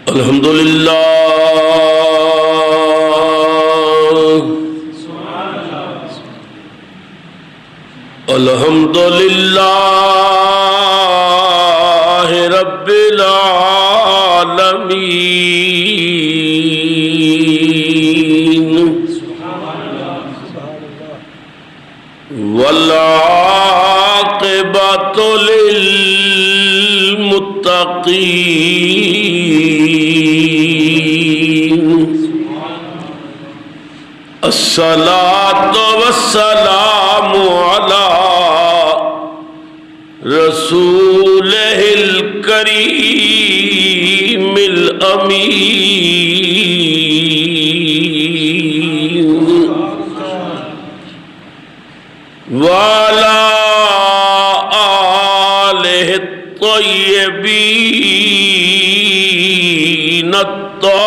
الحمدللہ الحمدللہ رب العالمین والعاقبۃ للمتقین الصلاۃ والسلام علی رسولہ الکریم الامین وعلی آلہ الطیبین الطاہرین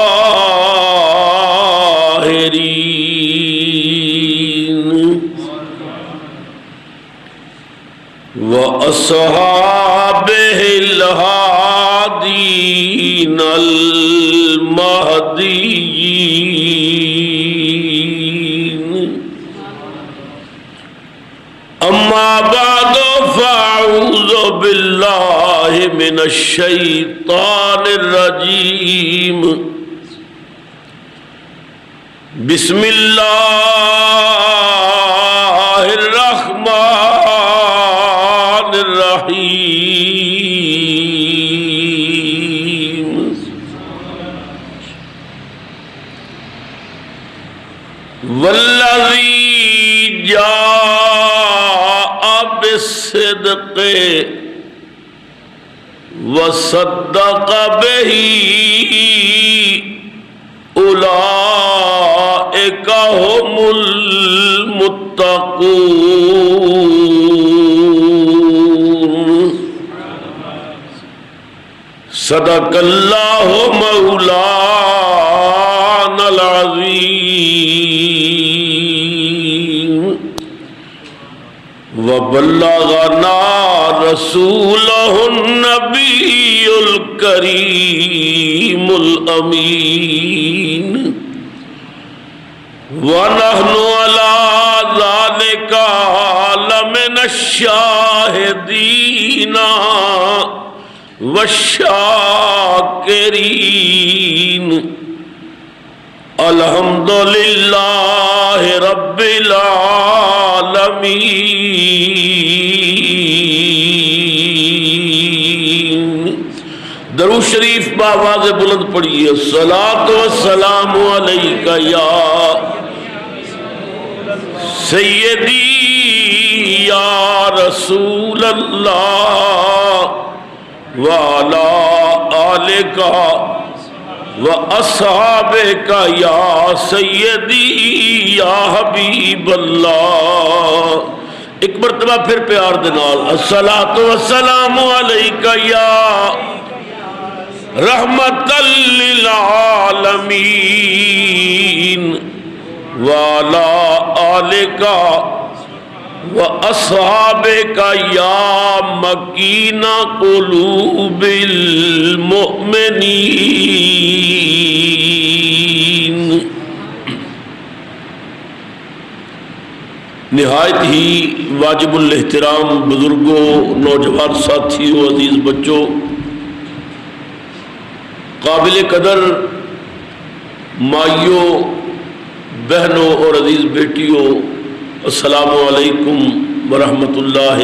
وأصحابه الهادين المهديين أما بعد فأعوذ بالله من الشيطان الرجيم بسم الله الرحمن الرحیم والذی جاء بالصدق وصدق به اولئک هم المتقون صدق اللہ مولانا العظیم وبلغنا رسولہ النبی الکریم الامین ونحن علی ذلک لمن الشاہدین والشاکرین الحمدللہ رب العالمین۔ درود شریف بآواز بلند پڑھیے۔ الصلاۃ والسلام علیک یا سیدی یا رسول اللہ وعلی آلک وَأَصْحَابِكَ يَا سَيِّدِي يَا حبیب اللہ۔ ایک مرتبہ پھر پیار دنال الصلاۃ والسلام علیک یا رحمت للعالمین وعلی آلک وَأَصْحَابِكَ يَا مَكِينَ قُلُوبِ الْمُؤْمِنِينَ۔ نہایت ہی واجب الاحترام بزرگوں، نوجوان ساتھیوں، عزیز بچوں، قابل قدر مائیوں، بہنوں اور عزیز بیٹیوں، السلام علیکم ورحمۃ اللہ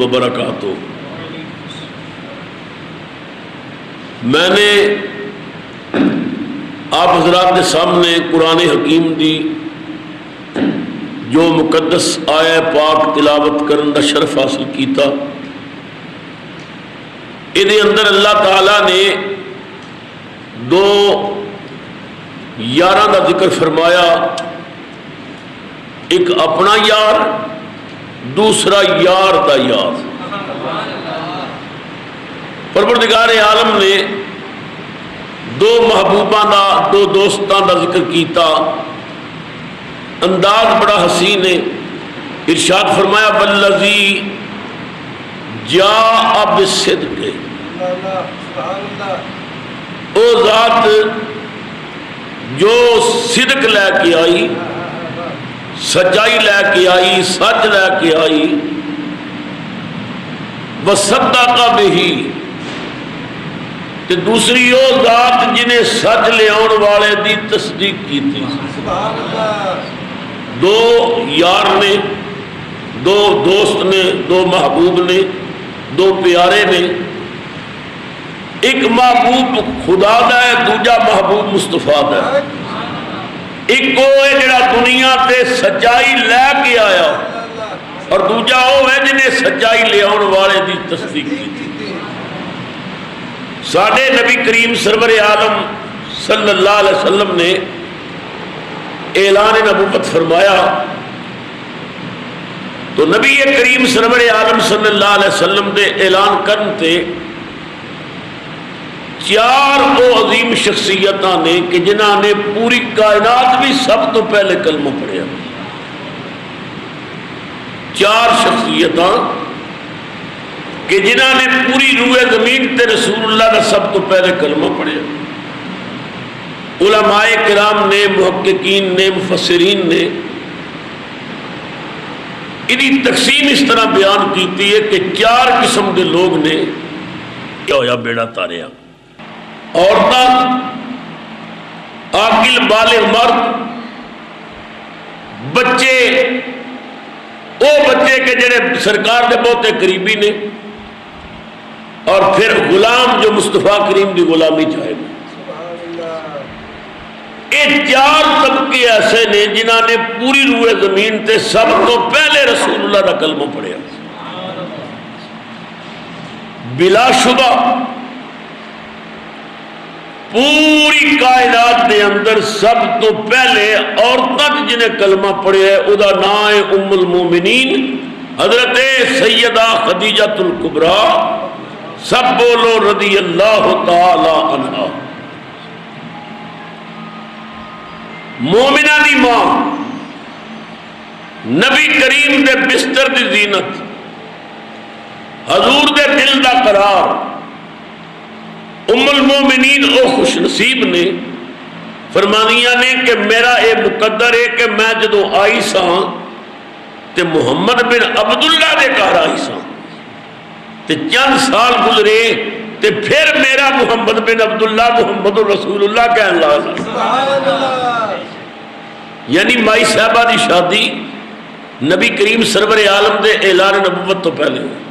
وبرکاتہ۔ میں نے آپ حضرات کے سامنے قرآن حکیم دی جو مقدس آیہ پاک تلاوت کرن دا شرف حاصل کیتا۔ ادھے اندر اللہ تعالیٰ نے دو یاراں دا ذکر فرمایا، ایک اپنا یار، دوسرا یار دا یار۔ پروردگار عالم نے دو محبوباں دا، دو دوستاں دا ذکر کیتا۔ انداز بڑا حسین ہے، ارشاد فرمایا والذی جاء بالصدق، او ذات جو صدق لے کے آئی، سچائی لے کے آئی، سچ لے کے آئی، وصدق بہ، تے دوسری وہ ذات جنہیں سچ لے آن والے دی تصدیق کی تھی۔ دو یار نے، دو دوست نے، دو محبوب نے، دو پیارے نے، ایک محبوب خدا دا ہے، دوجا محبوب مصطفیٰ دا ہے۔ ایک وہ ہے جڑا دنیا تے سچائی لے کے آیا، اور دوجا وہ ہے جنہیں سچائی لے آن والے دی تصدیق کی تھی۔ ساڈے نبی کریم سرور عالم صلی اللہ علیہ وسلم نے اعلان نبوت فرمایا تو نبی کریم سرور عالم صلی اللہ علیہ وسلم دے اعلان کرتے چار وہ عظیم شخصیتاں نے کہ جنہاں نے پوری کائنات بھی سب تو پہلے کلمہ پڑھیا۔ چار شخصیتاں کہ جنہاں نے پوری روح زمین تے رسول اللہ کا سب تو پہلے کلمہ پڑھیا۔ علماء کرام نے، محققین نے، مفسرین نے انہی تقسیم اس طرح بیان کیتی ہے کہ چار قسم کے لوگ نے کیا ہویا بیڑا تاریا۔ عورتاں، عاقل بالغ مرد، بچے، وہ بچے کہ جڑے سرکار دے بہتے قریبی نے، اور پھر غلام جو مصطفیٰ کریم دی غلامی چاہے گا۔ یہ چار طبقے ایسے نے جنہاں نے پوری روح زمین تے سب تو پہلے رسول اللہ کا کلمہ پڑھیا۔ بلا شبہ پوری کائنات دے اندر سب تو پہلے عورتاں جنہیں کلمہ پڑھیا ہے او دا نام ہے ام المومنین حضرت سیدہ خدیجہ الکبریٰ، سب بولو رضی اللہ تعالی عنہا۔ مومنہ دی ماں، نبی کریم دے بستر دی زینت، حضور دے دل دا قرار، ام المومنین او خوش نصیب نے فرمانیاں نے کہ میرا اے مقدر ہے کہ میں جدو آئی ساں تے محمد بن عبداللہ دے گھر آئی ساں تے چند سال گزرے تے پھر میرا محمد بن عبداللہ محمد رسول اللہ کہنے لگا۔ یعنی مائی صاحبہ دی شادی نبی کریم سرور عالم دے اعلان نبوت تو پہلے ہوئی۔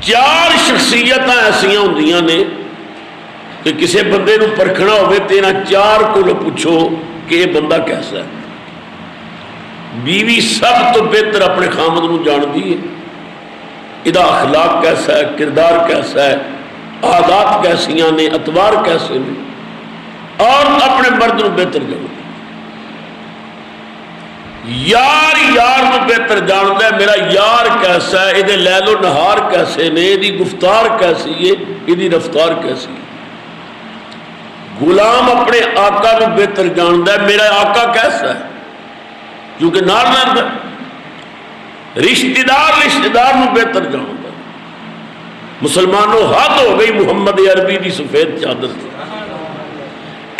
چار شخصیتاں ایسیاں ہوندیاں نے کہ کسی بندے نو پرکھنا ہوئے تینا چار کو پوچھو کہ یہ بندہ کیسا ہے۔ بیوی سب تو بہتر اپنے خامد نو جان دی ہے، ادا اخلاق کیسا ہے، کردار کیسا ہے، عادات کیسیاں نے، اتوار کیسے نے، اور اپنے مرد نو بہتر جان دی۔ یار یار نو بہتر جانتا ہے، میرا یار کیسا ہے، یہ لیل و نہار کیسے نے، یہ گفتار کیسی ہے، یہ رفتار کیسی ہے۔ غلام اپنے آقا نو بہتر جانتا ہے، میرا آقا کیسا ہے، کیونکہ نال رہتا ہے۔ رشتہ دار نو بہتر جانتا ہے۔ مسلمانوں حد ہو گئی محمد عربی دی سفید چادر تھی۔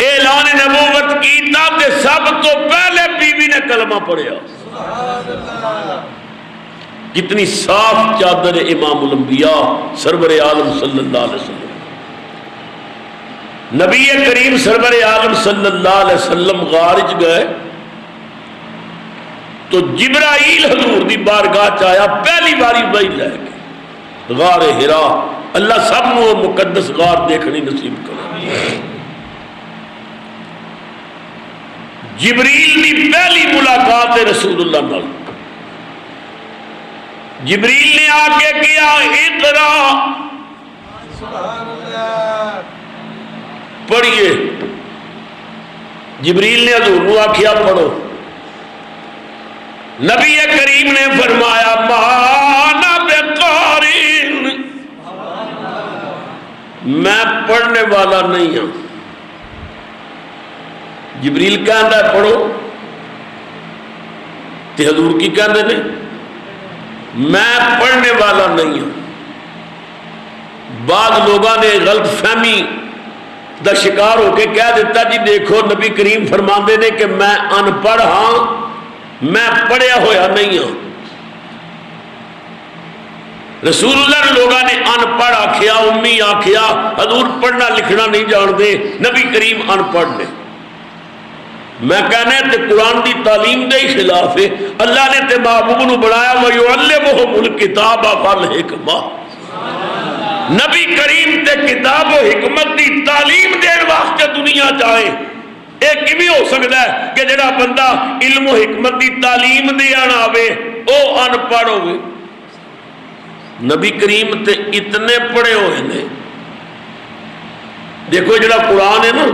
اعلان نبوت کیتا تے سب تو پہلے بیوی نے کلمہ پڑھیا۔ کتنی صاف چادر امام الانبیاء سرور عالم صلی اللہ علیہ وسلم۔ نبی کریم سرور عالم صلی اللہ علیہ وسلم غارج گئے تو جبرائیل حضور دی بارگاہ چایا، پہلی باری وحی لے گئے غار ہرا۔ اللہ سب نو مقدس غار دیکھنی نصیب کرے۔ جبریل دی پہلی ملاقات رسول اللہ نال، جبریل نے آ کے کیا اقرا، پڑھیے۔ جبریل نے حضور کو آخیا پڑھو۔ نبی کریم نے فرمایا مانا بقارئ، میں پڑھنے والا نہیں ہوں۔ جبریل کہتا ہے پڑھو، تے حضور کی کہندے نے میں پڑھنے والا نہیں ہوں. بعض لوگوں نے غلط فہمی دا شکار ہو کے کہہ دیتا جی دیکھو نبی کریم فرماندے نے کہ میں ان پڑھ ہاں، میں پڑھیا ہویا نہیں ہوں. رسول اللہ نے لوگوں نے ان پڑھ آکھیا، امی آکھیا، حضور پڑھنا لکھنا نہیں جان دے، نبی کریم ان پڑھ نے. میں کہنا ہے تے قرآن دی تعلیم دے خلاف ہے. اللہ نے تے محبوب نو بنایا وَيُعَلِّمُهُمُ الْكِتَابَ وَالْحِکْمَةَ. نبی کریم تے کتاب و حکمت دی تعلیم دین واسطے دنیا جائے. ایک کیویں ہو سکتا ہے کہ جڑا بندہ علم و حکمت دی تعلیم دین آوے او ان پڑھ ہوئے؟ نبی کریم تے اتنے پڑھے ہوئے نے. دیکھو جڑا قرآن ہے نا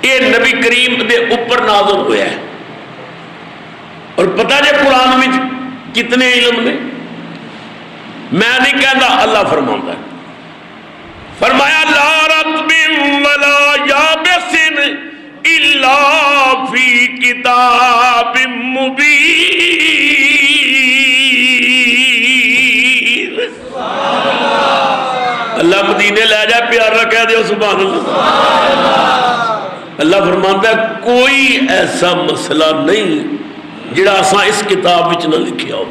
یہ نبی کریم دے اوپر نازل ہوا ہے. اور پتہ جے قرآن میں کتنے علم نے؟ میں نہیں کہتا، اللہ فرماتا ہے. فرمایا لا رطب ولا یابس الا فی کتاب مبین. اللہ مدینے لے جائے پیار رکھے دے سبحان اللہ. اللہ فرماتا ہے کوئی ایسا مسئلہ نہیں جڑا اساں اس کتاب وچ نہ لکھیا ہو.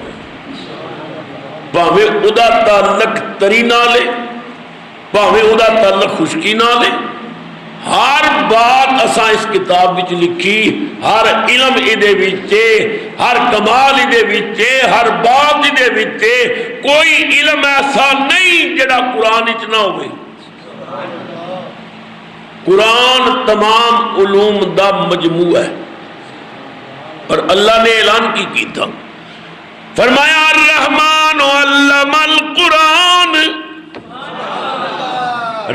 پاویں ادا تعلق تری نہ لے، پاویں ادا تعلق خشکی نہ لے، ہر بات اساں اس کتاب وچ لکھی. ہر علم ادے وچے، ہر کمال ادے وچے، ہر بات ادے وچے. کوئی علم ایسا نہیں جڑا قرآن وچ نہ ہوئے. قرآن تمام علوم دا مجموعہ ہے. اور اللہ نے اعلان کی تھا، فرمایا الرحمن علم القرآن.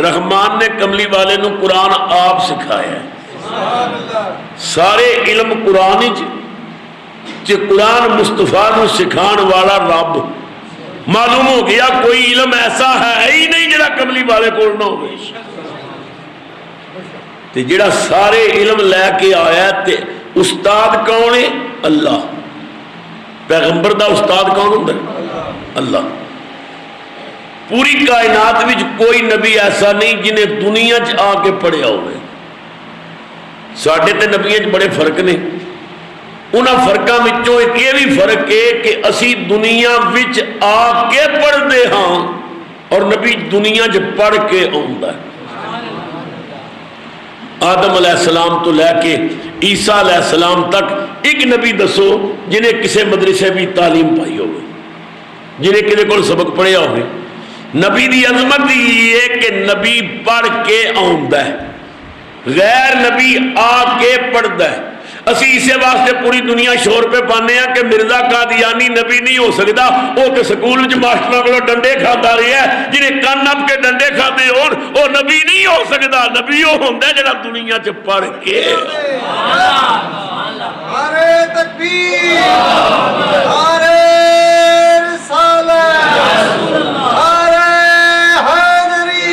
رحمان نے کملی والے نو قرآن آپ سکھایا ہے. سارے علم قرآن چ قرآن مصطفیٰ نو سکھان والا رب. معلوم ہو گیا کوئی علم ایسا ہے ہی نہیں جڑا کملی والے کول نہ ہوئے. تے جڑا سارے علم لے کے آیا تے استاد کون ہے؟ اللہ. پیغمبر دا استاد کون ہوتا ہے؟ اللہ. پوری کائنات وچ کوئی نبی ایسا نہیں جنہیں دنیا چ آ کے پڑھیا ہوئے. ساڈے تے نبیاں چ بڑے فرق نے. انہاں فرقاں وچوں ایک یہ بھی فرق ہے کہ اسی دنیا وچ آ کے پڑھدے ہاں اور نبی دنیا چ پڑھ کے آوندا ہے. آدم علیہ السلام تو لے کے عیسیٰ علیہ السلام تک ایک نبی دسو جنہیں کسے مدرسے بھی تعلیم پائی ہوئے، جنہیں کسی کو سبق پڑھیا ہوئے. نبی دی عظمت یہ کہ نبی پڑھ کے آندا ہے، غیر نبی آ کے پڑھدا ہے. اسی اسے واسطے پوری دنیا شور پہ پانے ہیں کہ مرزا قادیانی نبی نہیں ہو سکتا. وہ کہ سکول جو ماسٹروں کو ڈنڈے کھاتا رہی ہے، جنہیں کن نپ کے ڈنڈے کھاتے ہون وہ نبی نہیں ہو سکتا. نبی وہ ہوتا ہے جڑا دنیا چ پڑھ کے. نعرہ تکبیر، نعرہ رسالت، نعرہ حیدری،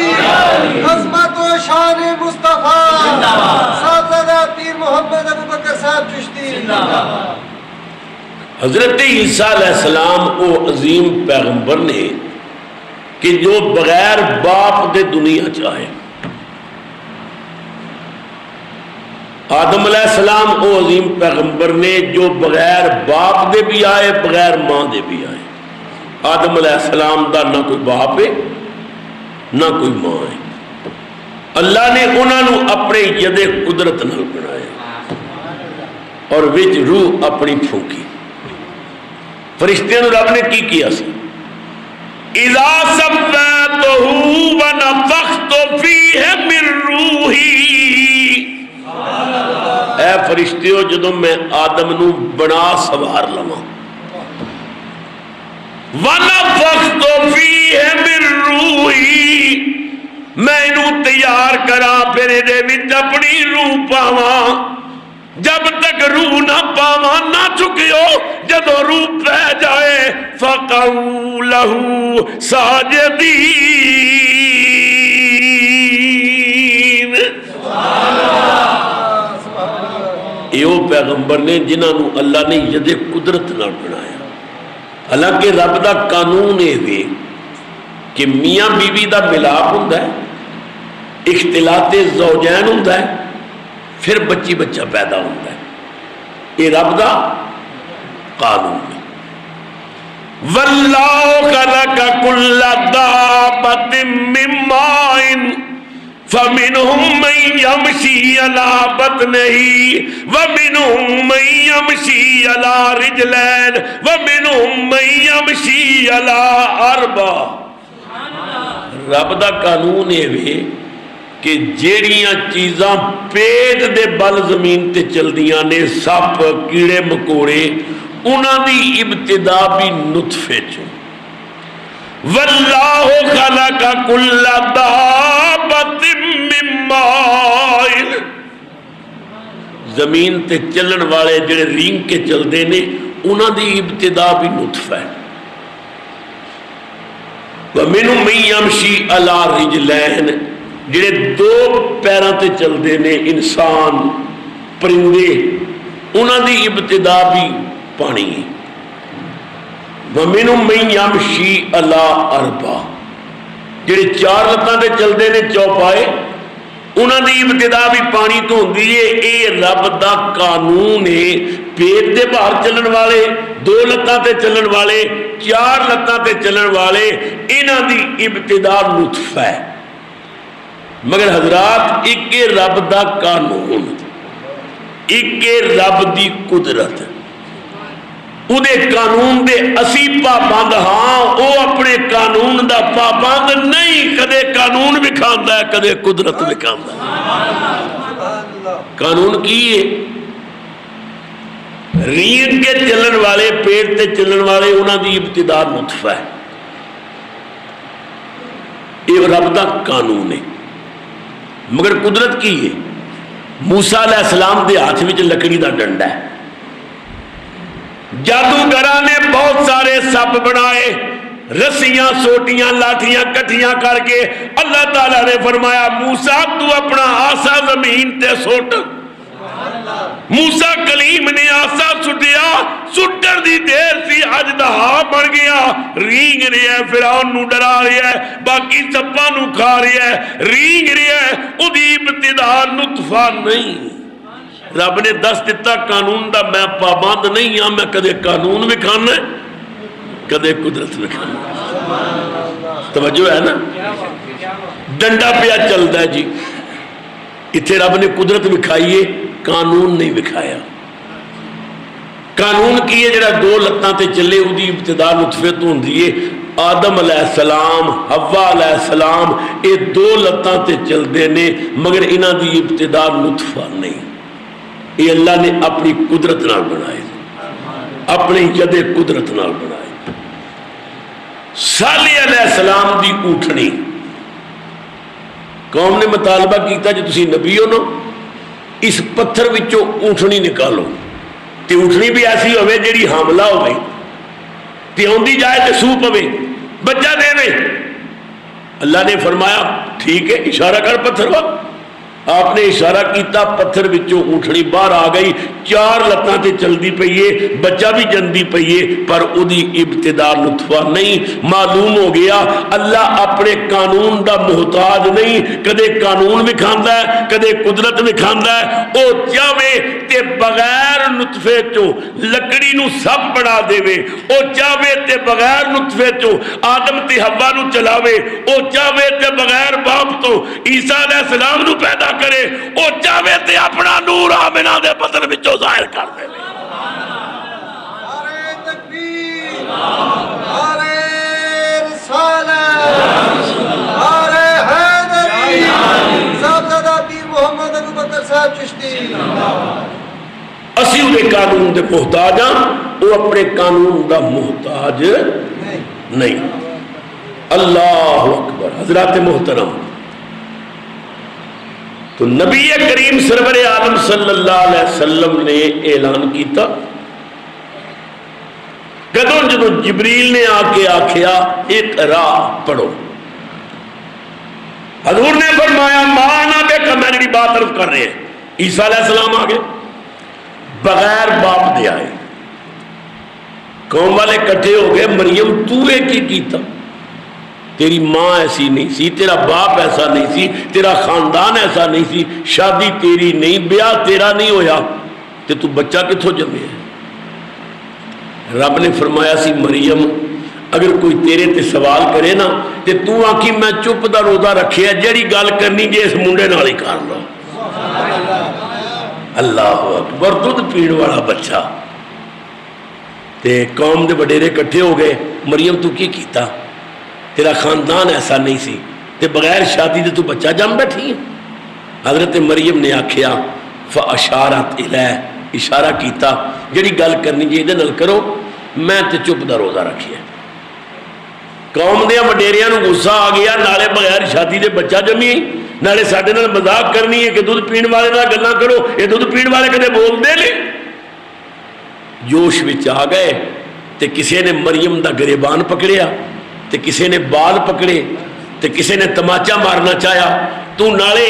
عظمت و شان مصطفیٰ صاحبزادہ پیر محمد ابوبکر صاحب چشتی. حضرت عیسیٰ علیہ السلام وہ عظیم پیغمبر نے کہ جو بغیر باپ دے دنیا چاہے. آدم علیہ السلام وہ عظیم پیغمبر نے جو بغیر باپ دے بھی آئے بغیر ماں دے بھی آئے. آدم علیہ السلام دا نہ کوئی باپ ہے نہ کوئی ماں ہے. اللہ نے انہوں نے اپنے ید قدرت نال بنایا اور وچ روح اپنی پھونکی. فرشتیاں نے رب نے کی کیا سی؟ اذا سویتہ ونفخت فیہ من روحی. اے فرشتیوں جدوں میں آدم نو بنا سوار لواں، وَنَفَخْتُ فِيهِ مِن رُوحِي، میں انہوں تیار کرا پھر دے وچ اپنی روح پاواں. جب تک روح نہ پاواں نہ چکیو، جدو روح پہ جائے فَقَعُوا لَهُ سَاجِدِينَ. یہ وہ پیغمبر نے جنہوں نے اللہ نے ید قدرت نہ بنایا. حالانکہ رب دا قانون یہ کہ میاں بیوی دا ملاپ ہوتا ہے, اختلاط زوجین ہوتا ہے, پھر بچی بچہ پیدا ہوتا ہے. یہ رب دا قانون ہے. واللہ خلق کل دابۃ من ماء فمنهم من يمشي على بطنه ومنهم من يمشي على رجلين ومنهم من يمشي على اربع. رب دا قانون ہے کہ جیڑیاں چیزاں پیٹ دے بل زمین تے چلدیاں نے, سپ کیڑے مکوڑے, انہاں دی ابتدا بھی نطفے چوں. واللہ خلق کل دابۃ من ماء, زمین تے چلن والے جڑے رینگ کے چلدے نے انہاں دی ابتدا بھی نطفہ ہے. وَمِنْهُمْ مَن يَمْشِي عَلَى رِجْلَيْنِ, جڑے دو پیراں تے چلدے نے انسان پرندے, انہاں دی ابتدا بھی پانی ہے. وَمِنْهُمْ مَن يَمْشِي عَلَى أَرْبَعٍ, جڑے چار لتاں تے چلدے نے چوپائے, انہاں دی ابتدا بھی پانی تو ہوندی ہے. اے رب دا قانون ہے. پیٹ دے باہر چلن والے, دو لتاں تے چلن والے, چار لتاں تے چلن والے, انہاں دی ابتدا نطفہ ہے. مگر حضرات ایک رب دا قانون, ایک رب دی قدرت, او دے قانون دے اسی پابند ہاں, او اپنے قانون دا پابند نہیں. کدے قانون بھی کھاندا ہے, کدے قدرت بھی کھاندا ہے. قانون کی ہے؟ رینگ کے چلن والے, پیٹ تے چلن والے, انہاں دی ابتدا نطفہ ہے. یہ رب دا قانون ہے. مگر قدرت کی ہے؟ موسیٰ علیہ السلام دے ہاتھ وچ لکڑی دا ڈنڈا ہے. جادوگراں نے بہت سارے سپ بنائے, رسیاں سوٹیاں لاٹھیاں کٹھیاں کر کے. اللہ تعالیٰ نے فرمایا موسیٰ تو اپنا آسا زمین تے سوٹ. موسیٰ کلیم نے آسا سٹیا, سٹر دی دیر سی اجدہا بن گیا. رینگ رہا ہے, فرعون نو ڈرا رہا ہے, باقی سپاں نو کھا رہا ہے, رینگ رہا ہے. او دی ابتدا نطفہ نہیں. رب نے دس دیتا قانون دا میں پابند نہیں ہاں, میں کدے قانون بھی کھانا ہے, کدے قدرت بھی کھانا ہے. توجہ ہے نا؟ ڈنڈا پیا چلتا ہے جی, اتھے رب نے قدرت بکھائیے, قانون نہیں بکھایا. قانون کی ہے جڑا دو لتاں تے چلے, او دی ابتدا نطفے تو ہوندی ہے. آدم علیہ السلام, حوا علیہ السلام, اے دو لتاں تے چلدے نے, مگر انہاں دی ابتدا نطفہ نہیں. یہ اللہ نے اپنی قدرت نال بنائے, اپنی ید قدرت نال بنائے. صالح علیہ السلام دی اونٹنی, قوم نے مطالبہ کیتا جو تسی نبی ہو نا, اس پتھر وچوں اونٹنی نکالو, تے اونٹنی بھی ایسی ہوئے جیڑی حاملہ ہوئے, تے ہوندی جائے تے سو پوے, بچہ دے دے. اللہ نے فرمایا ٹھیک ہے, اشارہ کر پتھر وا. آپ نے اشارہ کیتا, پتھر وچوں اونٹنی باہر آ گئی. چار لتاں تے چلدی پئیے, بچہ بھی جندی پئیے, پر او دی ابتدا نطفہ نہیں. معلوم ہو گیا اللہ اپنے قانون دا محتاج نہیں. کدے قانون بھی کھاندا ہے, کدے قدرت بھی کھاندا ہے. او چاہے تے بغیر نطفے چوں لکڑی نو سب بنا دے, او چاہے تے بغیر نطفے چوں آدم تے حوا نو چلاوے, او چاہے تے بغیر باپ تو عیسیٰ علیہ السلام نو پیدا کرے, او چاہے تے اپنا نور آمنہ دے بدن وچوں ظاہر کر دے. نعرہ تکبیر, نعرہ رسالت, نعرہ حیدری, صاحبزادہ پیر محمد ابو بکر صاحب چشتی. اسی دے قانون دے محتاج ہاں, وہ اپنے قانون دا محتاج نہیں. اللہ اکبر. حضرات محترم, تو نبی کریم سرور عالم صلی اللہ علیہ وسلم نے اعلان کیتا, کدوں جدوں جبریل نے آ کے آکھیا اقرا پڑھو. حضور نے فرمایا مانا بے کا, میں نے بات عرض کر رہے ہیں. عیسیٰ علیہ السلام آ گئے, بغیر باپ دے آئے. قوم والے کٹھے ہو گئے, مریم تو کی کیتا؟ تیری ماں ایسی نہیں سی, تیرا باپ ایسا نہیں سی, تیرا خاندان ایسا نہیں سی, شادی تیری نہیں, بیاہ تیرا نہیں ہویا, تے تو بچہ کتھوں جمے ہے؟ رب نے فرمایا سی مریم اگر کوئی تیرے تے سوال کرے نا تے تو آکھی میں چپ دا روزہ رکھیا, جیڑی گل کرنی جے اس منڈے نال ہی کر لو. اللہ اکبر, دودھ پین والا بچہ. تے قوم دے وڈیرے کٹھے ہو گئے, مریم تو کی کیتا؟ تیرا خاندان ایسا نہیں سی, تے بغیر شادی دے تو بچہ جم بیٹھی ہے. حضرت مریم نے آکھیا فاشارت الیہ, اشارہ کیتا جڑی گل کرنی جے دے نال کرو, میں تے چپ دا روزہ رکھیا. قوم دے وڈیریاں نو غصہ آ گیا, نالے بغیر شادی دے بچہ جمی, نالے ساڈے نال مذاق کرنی ہے کہ دودھ پین والے نال گلاں کرو, یہ دودھ پین والے کدے بول دے لے. جوش وچ آ گئے تے کسے نے مریم دا گریبان پکڑیا, تے کسے نے بال پکڑے, تے کسے نے تماچا مارنا چاہیا. تو نالے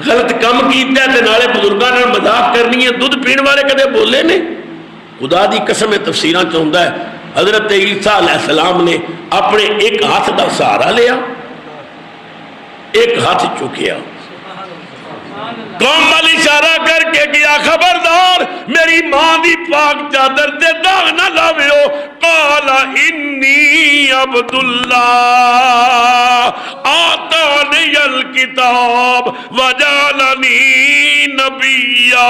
غلط کم کیتا ہے تے نالے بزرگاں نال مذاق کرنی ہے, دودھ پین والے کدے بولے نے؟ خدا دی قسم تفسیراں چ ہوندا ہے حضرت عیسیٰ علیہ السلام نے اپنے ایک ہاتھ دا سہارا لیا, ایک ہاتھ چکیا, قوم والی اشارہ کر کے کیا خبردار میری ماں دی پاک چادر تے داغ نہ لاویو. قال انی عبد اللہ آتانی الکتاب وجعلنی نبیا.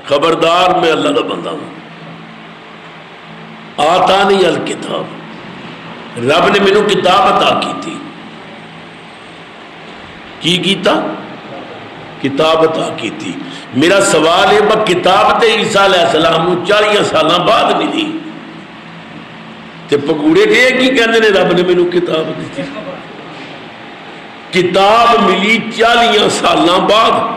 خبردار میں اللہ کا بندہ ہوں. آتانی الکتاب, رب نے مینوں کتاب عطا کی تھی. کی کیتا؟ کتاب عطا کی تھی. میرا سوال ہے با کتاب تے عیسیٰ علیہ السلام 40 سالاں بعد ملی تے پگوڑے تے کی کہندے نے رب نے مینوں کتاب دی. کتاب ملی 40 سالاں بعد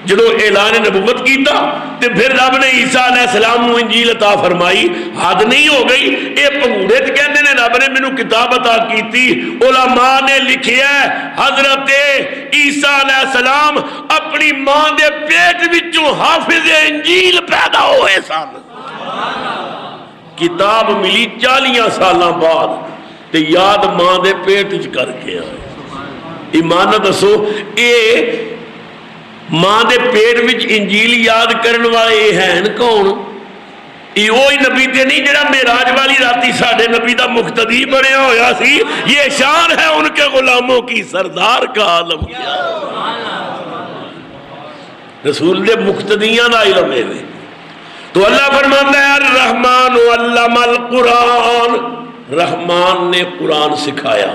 جدو اعلان نبوت کیتا تے پھر رب نے عیسیٰ علیہ السلام نو انجیل عطا فرمائی. حد نہیں ہو گئی, اے پگوڑے تے کہندے نے رب نے مینوں کتاب عطا کیتی. علماء نے لکھیا ہے حضرت عیسیٰ علیہ السلام اپنی ماں دے پیٹ وچوں حافظ انجیل پیدا ہوئے سن. کتاب ملی 40 سالاں بعد تے یاد ماں دے پیٹ وچ کر کے آئے. ایمان دسو اے ماں دے پیٹ وچ انجیل یاد کرن والے ہیں کون؟ یہ وہی نبی تے نہیں جڑا معراج والی راتی ساڈے نبی دا مقتدی بنیا ہویا سی. یہ شان ہے ان کے غلاموں کی, سردار کا عالم کیا. رسول دے مقتدیاں دا علم ہے. تو اللہ فرماتا ہے الرحمن علم القرآن, رحمان نے قرآن سکھایا.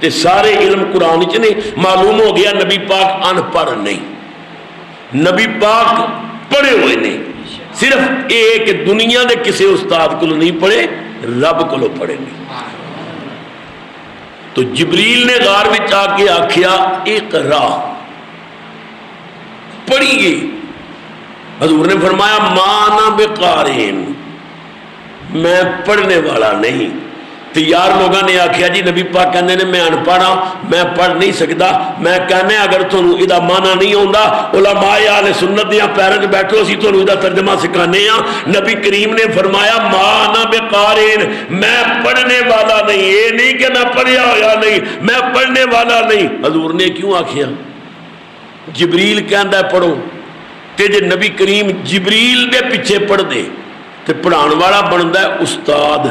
تے سارے علم قرآن وچ نے. معلوم ہو گیا نبی پاک ان پڑھ نہیں, نبی پاک پڑھے ہوئے نہیں. صرف ایک دنیا دے کسی استاد کو نہیں پڑھے, رب کو پڑھے نہیں. تو جبریل نے غار وچ آ کے آکھیا اقرا, پڑھیے. حضور نے فرمایا ما انا بقارئ, میں پڑھنے والا نہیں. تیار لوگوں نے آکھیا جی نبی پاک کہندے نے میں ان پڑھا, میں پڑھ نہیں سکتا. میں کہنے اگر تانوں ادا مانا نہیں ہوندا علماء اہل سنت دیاں پیراں وچ بیٹھو, اسی تانوں ادا ترجمہ سکھانے ہاں. نبی کریم نے فرمایا ما انا بقارئ, میں پڑھنے والا نہیں. یہ نہیں کہ میں پڑھیا ہویا نہیں, میں پڑھنے والا نہیں. حضور نے کیوں آکھیا؟ جبریل کہندا ہے پڑھو, تے جے نبی کریم جبریل دے پیچھے پڑھ دے تے پڑھان والا بندا ہے استاد,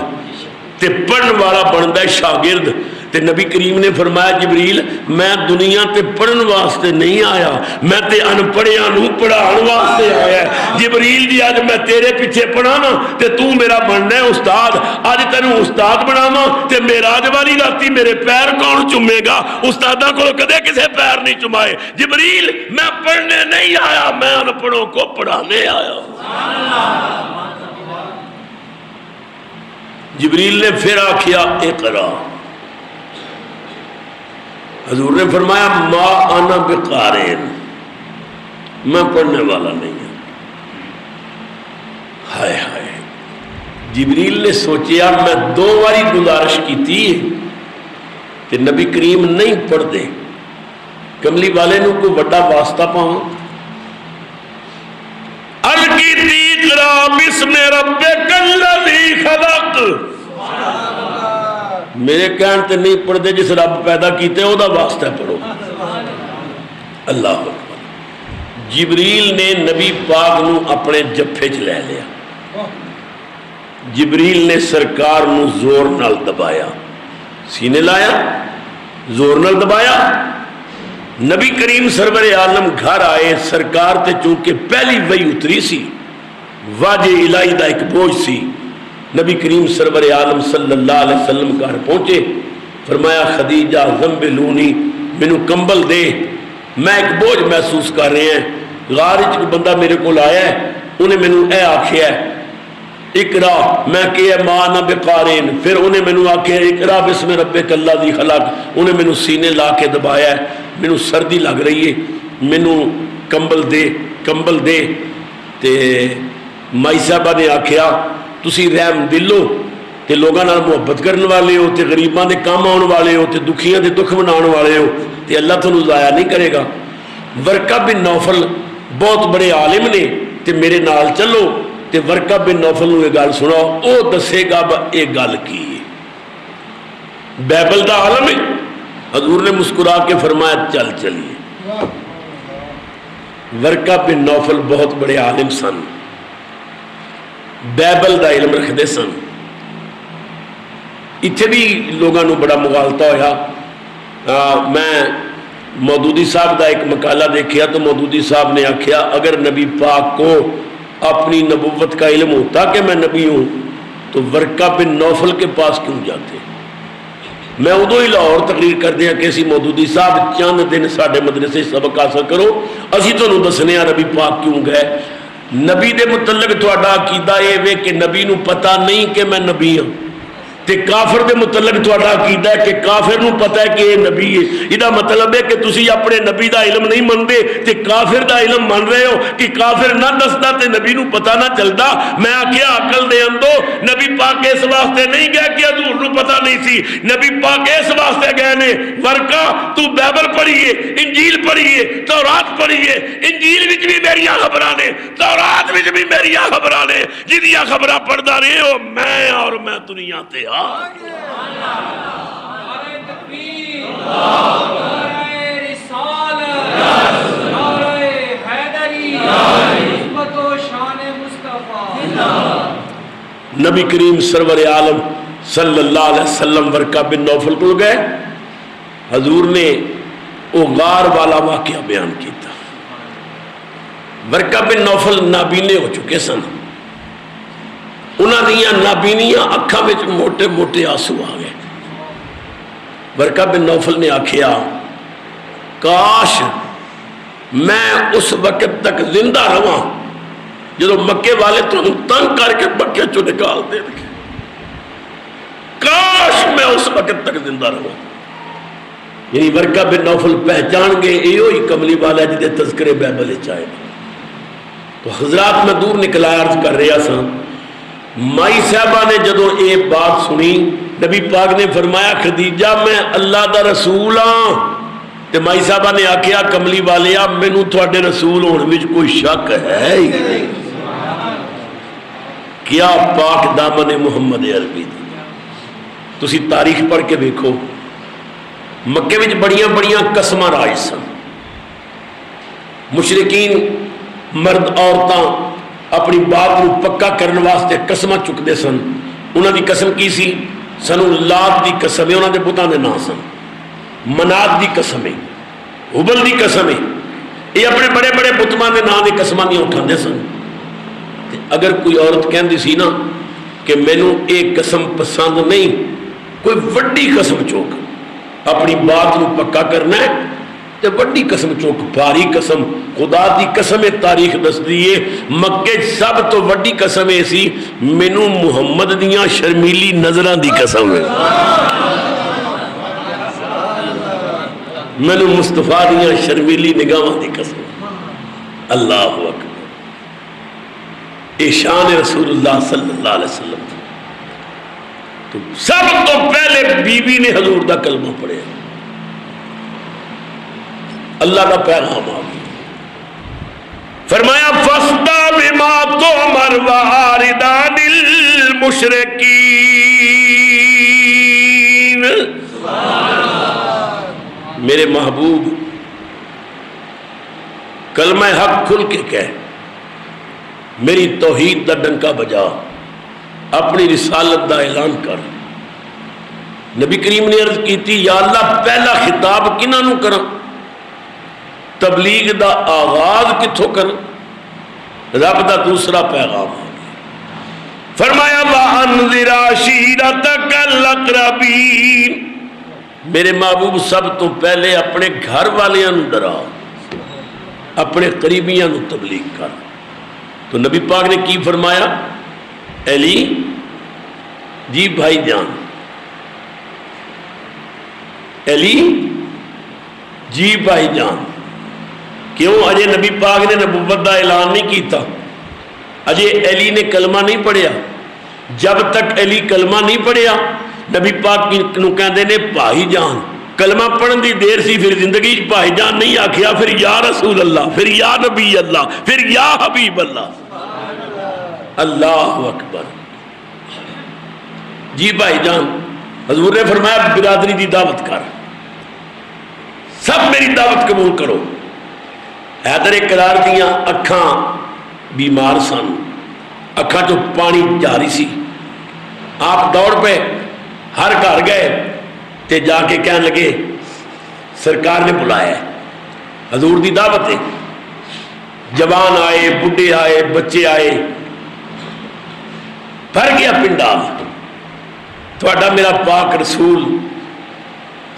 تے پڑھن والا بنتا ہے شاگرد. تے نبی کریم نے فرمایا جبریل میں دنیا تے پڑھن واسطے نہیں آیا, میں تے ان پڑھیاں نو پڑھان واسطے آیا. جبریل جی اج میں تیرے پیچھے پڑھا نا تے تو میرا بننا ہے استاد. اج تینوں استاد بناواں تے معراج والی راتی میرے پیر کون چومے گا؟ استاداں کول کدے کسے پیر نہیں چومائے. جبریل میں پڑھنے نہیں آیا, میں ان پڑھوں کو پڑھانے آیا. جبریل نے پھر آکھیا اقرا. حضور نے فرمایا ما انا بقارئ, میں پڑھنے والا نہیں ہوں. ہائے ہائے, جبریل نے سوچیا میں 2 باری گزارش کی تھی کہ نبی کریم نہیں پڑھ دے, کملی والے نو کوئی بڑا واسطہ پاواں الکی تیقرا بسم ربک الذی خلق میرے کہن تے نہیں پڑھتے جس رب پیدا کیتے او دا واسطہ پڑھو اللہ اکبر جبریل نے نبی پاک نو اپنے جفے چ لے لیا جبریل نے سرکار نو زور نال دبایا سینے لایا زور نال دبایا نبی کریم سرور عالم گھر آئے سرکار تے چونکہ پہلی وحی اتری سی واجہ الہی دا ایک بوجھ سی نبی کریم سرور عالم صلی اللہ علیہ وسلم گھر پہنچے فرمایا خدیجہ زنبلونی مینو کمبل دے میں ایک بوجھ محسوس کر رہے ہیں غار وچ کوئی بندہ میرے کو آیا ہے انہیں مینو اے آکھیا ہے اقرا میں کہ ما انا بقارئ پھر انہیں مینو آکھیا اقرا بسم ربک الذی خلق انہیں مینو سینے لا کے دبایا ہے مینو سردی لگ رہی ہے مینو کمبل دے تے مائی صاحبہ نے آکھیا تسی رحم دلو تے لوگاں نال محبت کرن والے ہو تے غریباں دے کام آن والے ہو تے دکھیاں دے دکھ مناون والے ہو تے اللہ تانوں ضائع نہیں کرے گا ورقہ بن نوفل بہت بڑے عالم نے تے میرے نال چلو تے ورقہ بن نوفل نو یہ گل سناؤ او دسے گا یہ گل کی ہے بائبل دا عالم ہے حضور نے مسکرا کے فرمایا چل چلیے ورقہ بن نوفل بہت بڑے عالم سن بائبل دا علم رکھتے سن اتنے بھی لوگوں کو بڑا مغالطہ ہویا میں مودودی صاحب دا ایک مقالہ دیکھیا تو مودودی صاحب نے آکھیا اگر نبی پاک کو اپنی نبوت کا علم ہوتا کہ میں نبی ہوں تو ورقہ بن نوفل کے پاس کیوں جاتے میں ادو ہی لاہور تقریر کر دیا کہ اسی مودودی صاحب چند دن ساڈے مدرسے سبق حاصل کرو اسی تانوں دسنے آ نبی پاک کیوں گئے نبی دے متعلق تہاڈا عقیدہ یہ وے کہ نبی نو پتہ نہیں کہ میں نبی ہوں تے کافر دے متعلق تہاڈا عقیدہ ہے کہ کافر نو پتہ ہے کہ یہ نبی ہے یہ مطلب ہے کہ تسی اپنے نبی دا علم نہیں مندے تے کافر دا علم من رہے ہو کہ کافر نہ دسدا تے نبی نو پتہ نہ چلدا میں آکھیا عقل دے اندو نبی پاک اس واسطے نہیں گیا کہ حضور نو پتہ نہیں سی نبی پاک اس واسطے گئے نے ورقہ تو بائبل پڑھیے انجیل پڑھیے تورات پڑھیے انجیل وچ بھی میریاں خبراں نے تورات وچ بھی میریاں خبراں نے جدیاں خبراں پڑھدا رہے ہو میں دنیا تے نبی کریم سرور عالم صلی اللہ علیہ وسلم ورقہ بن نوفل کو گئے حضور نے وہ غار والا واقعہ بیان کیتا ورقہ بن نوفل نابینے ہو چکے سن انہاں دیاں نابینیاں اکھاں وچ موٹے موٹے آنسو آ گئے ورقہ بن نوفل نے آکھیا کاش میں اس وقت تک زندہ رہواں جدو مکے والے تو تنگ کر کے مکے چو نکال دے گے کاش میں اس وقت تک زندہ رہواں یعنی ورقہ بن نوفل پہچان گئے ایو ہی کملی والا جدے تذکرے بائبل چاہے تو حضرات میں دور نکلا عرض کر رہا سا مائی صاحبہ نے جدو یہ بات سنی نبی پاک نے فرمایا خدیجہ میں اللہ دا رسول ہاں تے مائی صاحبہ نے آکھیا کملی والیا مینوں تواڈے رسول ہونے وچ کوئی شک ہے ہی نہیں کیا پاک دامن محمد عربی تسی تاریخ پڑھ کے دیکھو مکے وچ بڑیاں بڑیاں قسماں راج سن مشرکین مرد عورتاں اپنی بات کو پکا کرنے واسطے قسمہ چکتے سن انہوں دی قسم کی سی سنو لات دی قسم ہے انہوں دے بتاں دے نا سن منات دی قسم ہے حبل دی قسم ہے یہ اپنے بڑے بڑے بتماں دے نا دی قسمہ نہیں اٹھا دے سن اگر کوئی عورت کہن دی سی نا کہ مینوں ایک قسم پسند نہیں کوئی وڈی قسم چوک اپنی بات کو پکا کرنا ہے تے وڈی قسم چوک بھاری قسم خدا دی قسم تاریخ دس دیئے مکے سب تو وڈی قسم ایسی مینوں محمد دیاں شرمیلی نظران دی قسم ہے مینوں مصطفیٰ دیاں شرمیلی نگاہاں دی قسم اللہ اکبر اے شان رسول اللہ صلی اللہ علیہ وسلم تو سب تو پہلے بی بی نے حضور دا کلمہ پڑھے اللہ کا پیغام آ گیا۔ فرمایا فَاسْتَعْ بِمَا تُؤْمَرْ وَأَعْرِضْ عَنِ الْمُشْرِكِينَ۔ میرے محبوب کلمہ حق کھل کے کہہ، میری توحید دا ڈنکا بجا، اپنی رسالت دا اعلان کر۔ نبی کریم نے عرض کی تھی یا اللہ پہلا خطاب کنہاں نوں کراں، تبلیغ دا آغاز کتھوں کروں؟ رب دا دوسرا پیغام آ گیا۔ فرمایا وَأَنذِرْ عَشِيرَتَكَ الْأَقْرَبِينَ، میرے محبوب سب تو پہلے اپنے گھر والیاں نوں ڈرا، اپنے قریبیاں نوں تبلیغ کر۔ تو نبی پاک نے کی فرمایا؟ علی جی بھائی جان، علی جی بھائی جان۔ کیوں؟ اجے نبی پاک نے نبوت دا اعلان نہیں کیتا، اجے علی نے کلمہ نہیں پڑھیا۔ جب تک علی کلمہ نہیں پڑھیا نبی پاک نوں کہندے نے بھائی جان۔ کلمہ پڑھن دی دیر سی، پھر زندگی بھائی جان نہیں آکھیا، پھر یا رسول اللہ، پھر یا نبی اللہ، پھر یا حبیب اللہ۔ اللہ اکبر۔ جی بھائی جان، حضور نے فرمایا برادری دی دعوت کر، سب میری دعوت قبول کرو۔ حیدر کرار دیاں اکھاں بیمار سن، اکھاں چو پانی جاری سی، آپ دوڑ پہ ہر گھر گئے تے جا کے کہنے لگے سرکار نے بلایا ہے، حضور دی دعوت ہے۔ جوان آئے، بڈھے آئے، بچے آئے، بھر گیا پنڈال۔ تھوڑا میرا پاک رسول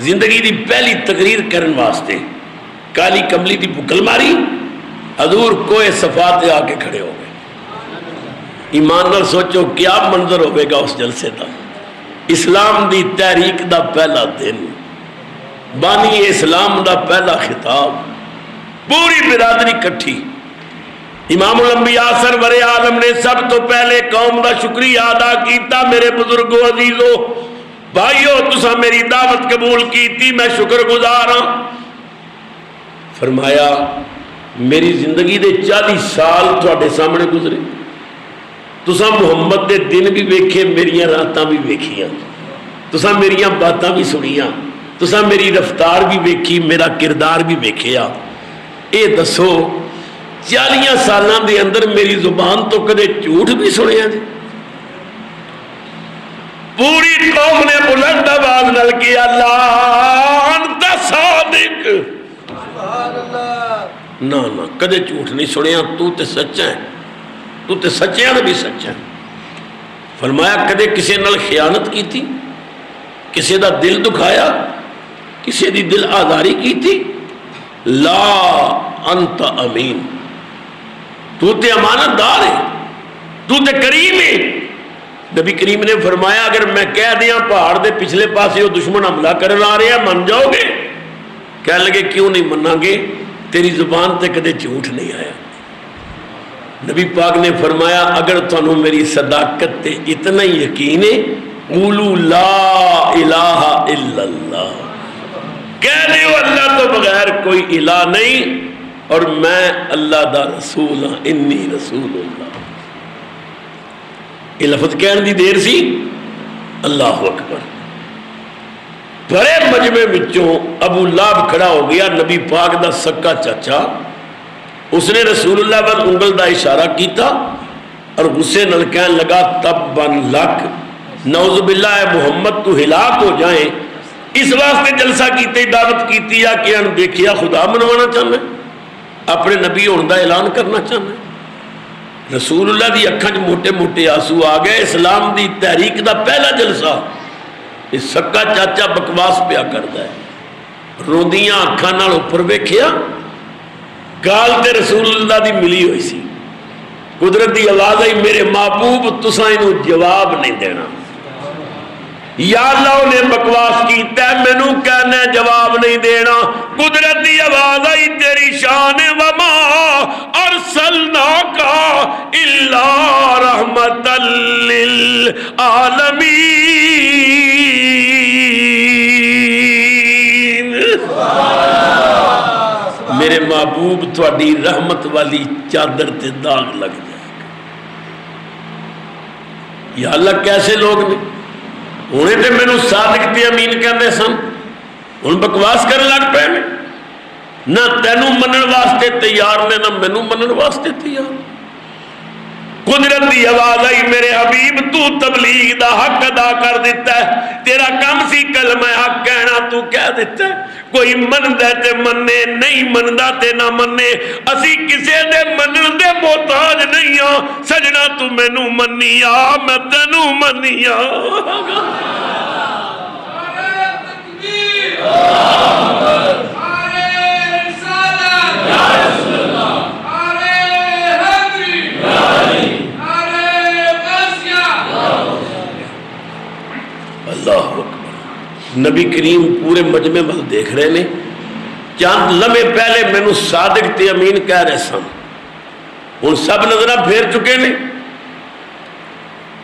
زندگی دی پہلی تقریر کرن واسطے کالی کملی دی بکل ماری، حضور کوئے صفات آ کے کھڑے ہو گئے۔ ایمان نال سوچو کیا منظر ہوئے گا اس جلسے دا۔ اسلام دی تحریک دا پہلا دن، بانی اسلام دا پہلا خطاب، پوری برادری کٹھی۔ امام الانبیاء سرور عالم نے سب تو پہلے قوم دا شکریہ ادا کیتا۔ میرے بزرگوں عزیزوں بھائیو، تساں میری دعوت قبول کیتی، میں شکر گزار ہاں۔ فرمایا میری زندگی دے 40 سال تھوڑے سامنے گزرے، تساں محمد دے دن بھی ویکھے، میریاں راتاں بھی ویکھیاں، تساں میریاں باتاں بھی سنیاں، تساں میری رفتار بھی ویکھی، میرا کردار بھی ویکھیا۔ اے دسو 40 سالاں دے اندر میری زبان تو کدے جھوٹ بھی سنیا جی؟ پوری قوم نے بلند آواز نال کیا لا انت صادق، نہ کدے جھوٹ نہیں سنیا، تو تے سچا ہے، تو تے سچیاں بھی سچا ہے۔ فرمایا کدے کسے نال خیانت کی تھی، کسے دا دل دکھایا، کسے دی دل آزاری کی تھی؟ لا انت امین، تو تے امانت دار ہے، تو تے کریم ہے۔ نبی کریم نے فرمایا اگر میں کہہ دیاں پہاڑ دے پچھلے پاسے وہ دشمن حملہ کرنے آ رہے ہیں من جاؤ گے؟ کہنے لگے کیوں نہیں مننا گے، تیری زبان تے کدے جھوٹ نہیں آیا۔ نبی پاک نے فرمایا اگر تانوں میری صداقت تے اتنا ہی یقین ہے قولوا لا الہ الا اللہ، کہہ دیو اللہ تو بغیر کوئی الہ نہیں اور میں اللہ دا رسول ہاں، انی رسول اللہ۔ یہ لفظ کہنے دی دیر سی، اللہ اکبر۔ بڑے مجمع وچوں ابو لہب کھڑا ہو گیا، نبی پاک دا سکا چاچا، اس نے رسول اللہ پر انگل دا اشارہ کیتا اور غصے نال کہنے لگا تبن لک، نعوذ باللہ اے محمد تو ہلاک ہو جائیں، اس واسطے جلسہ کیتے دعوت کیتی یا کہ ان دیکھیا خدا منوانا چاہنا ہے، اپنے نبی ہونے دا اعلان کرنا چاہنا ہے۔ رسول اللہ دی اکھاں موٹے موٹے آنسو آ گئے۔ اسلام دی تحریک دا پہلا جلسہ، اس سکا چاچا بکواس پیا کردا ہے، روندیاں اکھاں نال اوپر ویکھیا، گال تے رسول اللہ دی ملی ہوئی سی۔ قدرت دی آواز آئی میرے محبوب تساں اینوں جواب نہیں دینا، یا اللہ نے بکواس کیتا ہے مینوں کہنا جواب نہیں دینا۔ قدرت دی آواز آئی تیری شان وما ارسلناک الا رحمت للعالمین۔ میرے محبوب تھوڑی رحمت والی چادر تے داغ لگ جائے گا. یا اللہ کیسے لوگ نے انہیں تے مینوں صادق تے امین کہندے سن, ہن بکواس کرن لگ پے نے. نہ تینوں منن واسطے تیار نے, نہ مینوں منن واسطے تیار. قدرت دی آواز آئی, میرے حبیب تو تبلیغ دا حق ادا کر دیتا ہے, تیرا کم سی کلمہ حق کہنا تو کہہ دیتا ہے. کوئی مندا تے منے, نہیں مندا تے نہ منے, اسی کسے دے منن دے محتاج نہیں ہاں. سجنا تو مینوں منی آ, میں تینوں منی آ. اللہ اکبر. نبی کریم پورے مجمع وال دیکھ رہے نے. چند لمحے پہلے مینوں صادق تے امین کہہ رہے سن, ہن سب نظراں پھیر چکے نے.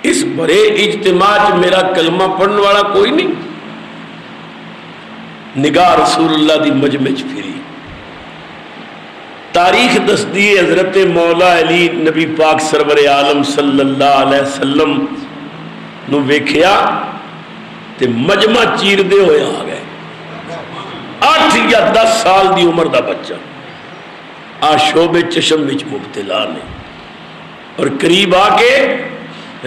اس بڑے اجتماع میرا کلمہ پڑھنے والا کوئی نہیں. نگاہ رسول اللہ دی مجمع پھری. تاریخ دسدی حضرت مولا علی نبی پاک سرور عالم صلی اللہ علیہ وسلم نو ویکھیا تے مجمع چیر دے ہوئے آ گئے. 8 یا 10 سال دی عمر دا بچہ آشوب چشم وچ مبتلا نے, اور قریب آ کے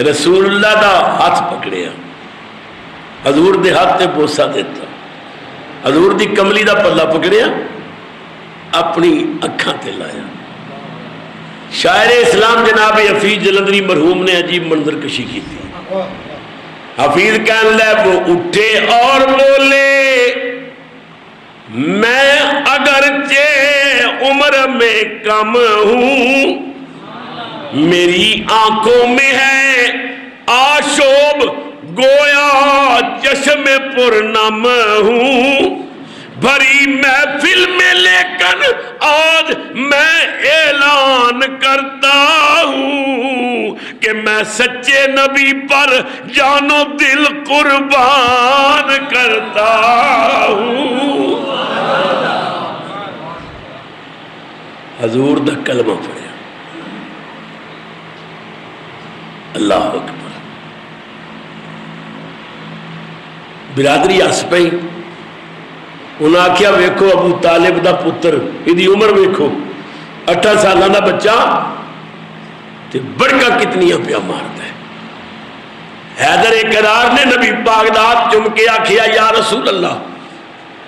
رسول اللہ دا ہاتھ پکڑیا, حضور دے ہاتھ تے بوسہ دیتا, حضور دی کملی دا پلہ پکڑیا, اپنی اکھاں تے لایا. شاعر اسلام جناب حفیظ جلندری مرحوم نے عجیب منظر کشی کی تھی. حفیظ کہنے لگے, وہ اٹھے اور بولے, میں اگرچہ عمر میں کم ہوں, میری آنکھوں میں ہے آشوب, گویا چشم پرنم ہوں. بھری محفل میں لیکن آج میں اعلان کرتا ہوں کہ میں سچے نبی پر جان و دل قربان کرتا ہوں. حضور دا کلمہ پڑھیا. اللہ اکبر. برادری ہس پئی. انہاں آکھیا ویکھو ابو طالب دا پتر, ایدی عمر ویکھو 8 سالاں دا بچہ تے بڑکا کتنیاں پیا مارتا ہے. حیدر اقرار نے نبی پاک دا ہاتھ چم کے آکھیا, یا رسول اللہ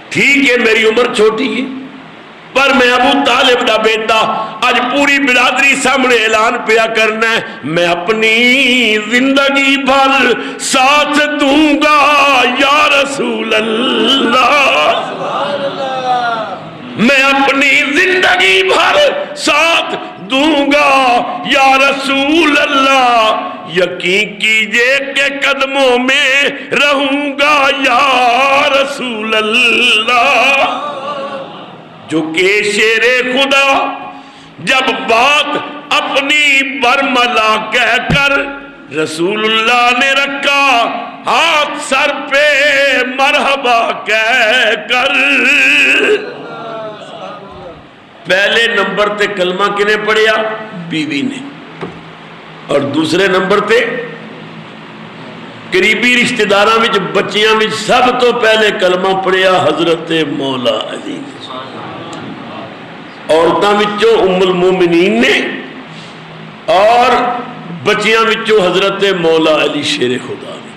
ٹھیک ہے میری عمر چھوٹی ہے, پر میں ابو طالب دا بیٹا, آج پوری برادری سامنے اعلان پیا کرنا ہے, میں اپنی زندگی بھر ساتھ دوں گا یا رسول اللہ. میں اپنی زندگی بھر ساتھ دوں گا یا رسول اللہ. یقین کیجئے کہ قدموں میں رہوں گا یا رسول اللہ. جو کہ شیر خدا جب بات اپنی برملا کہہ کر رسول اللہ نے رکھا ہاتھ سر پہ مرحبا کہہ کر. پہلے نمبر تے کلمہ کنے پڑھیا؟ بیوی نے. اور دوسرے نمبر تے قریبی رشتہ داراں وچ بچیاں وچ سب تو پہلے کلمہ پڑھیا حضرت مولا علی. عورتاں وچوں ام المومنین نے, اور بچیاں وچوں حضرت مولا علی شیر خدا نے.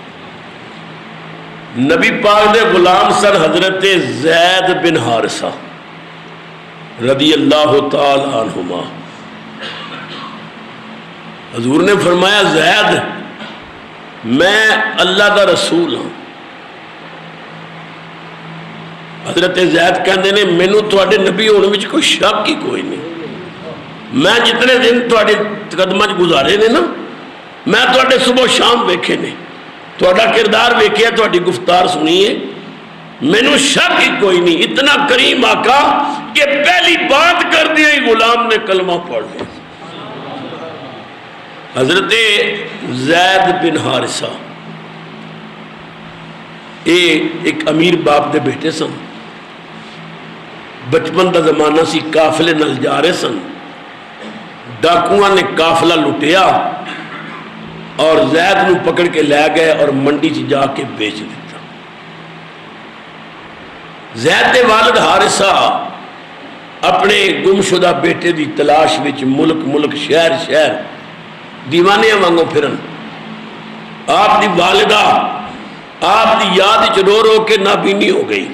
نبی پاک دے غلام سر حضرت زید بن حارثہ رضی اللہ تعالی عنہما. حضور نے فرمایا, زید میں اللہ دا رسول ہوں. حضرت زید کہندے نے, مینوں تواڈے نبی ہونے وچ کوئی شک ہی کوئی نہیں. میں جتنے دن تواڈے قدماں وچ گزارے نے نا, میں تواڈے صبح و شام ویکھے نے, تواڈا کردار ویکھیا, تواڈی گفتار سنی ہے, مینوں شک ہی کوئی نہیں. اتنا کریم آقا کہ پہلی بات کر دیا ہی غلام نے کلمہ پڑھ لیا. حضرت زید بن حارثہ ایک امیر باپ دے بیٹے سن. بچپن کا زمانہ سی، قافلے نال جا رہے سن، ڈاکواں نے قافلہ لٹیا اور زید نو پکڑ کے لے گئے اور منڈی چ جا کے بیچ دیتا۔ زید کے والد حارثہ اپنے گمشدہ بیٹے دی تلاش وچ ملک ملک شہر شہر دیوانے وانگوں پھرن۔ آپ دی والدہ آپ دی یاد وچ رو رو کے نابینی ہو گئی۔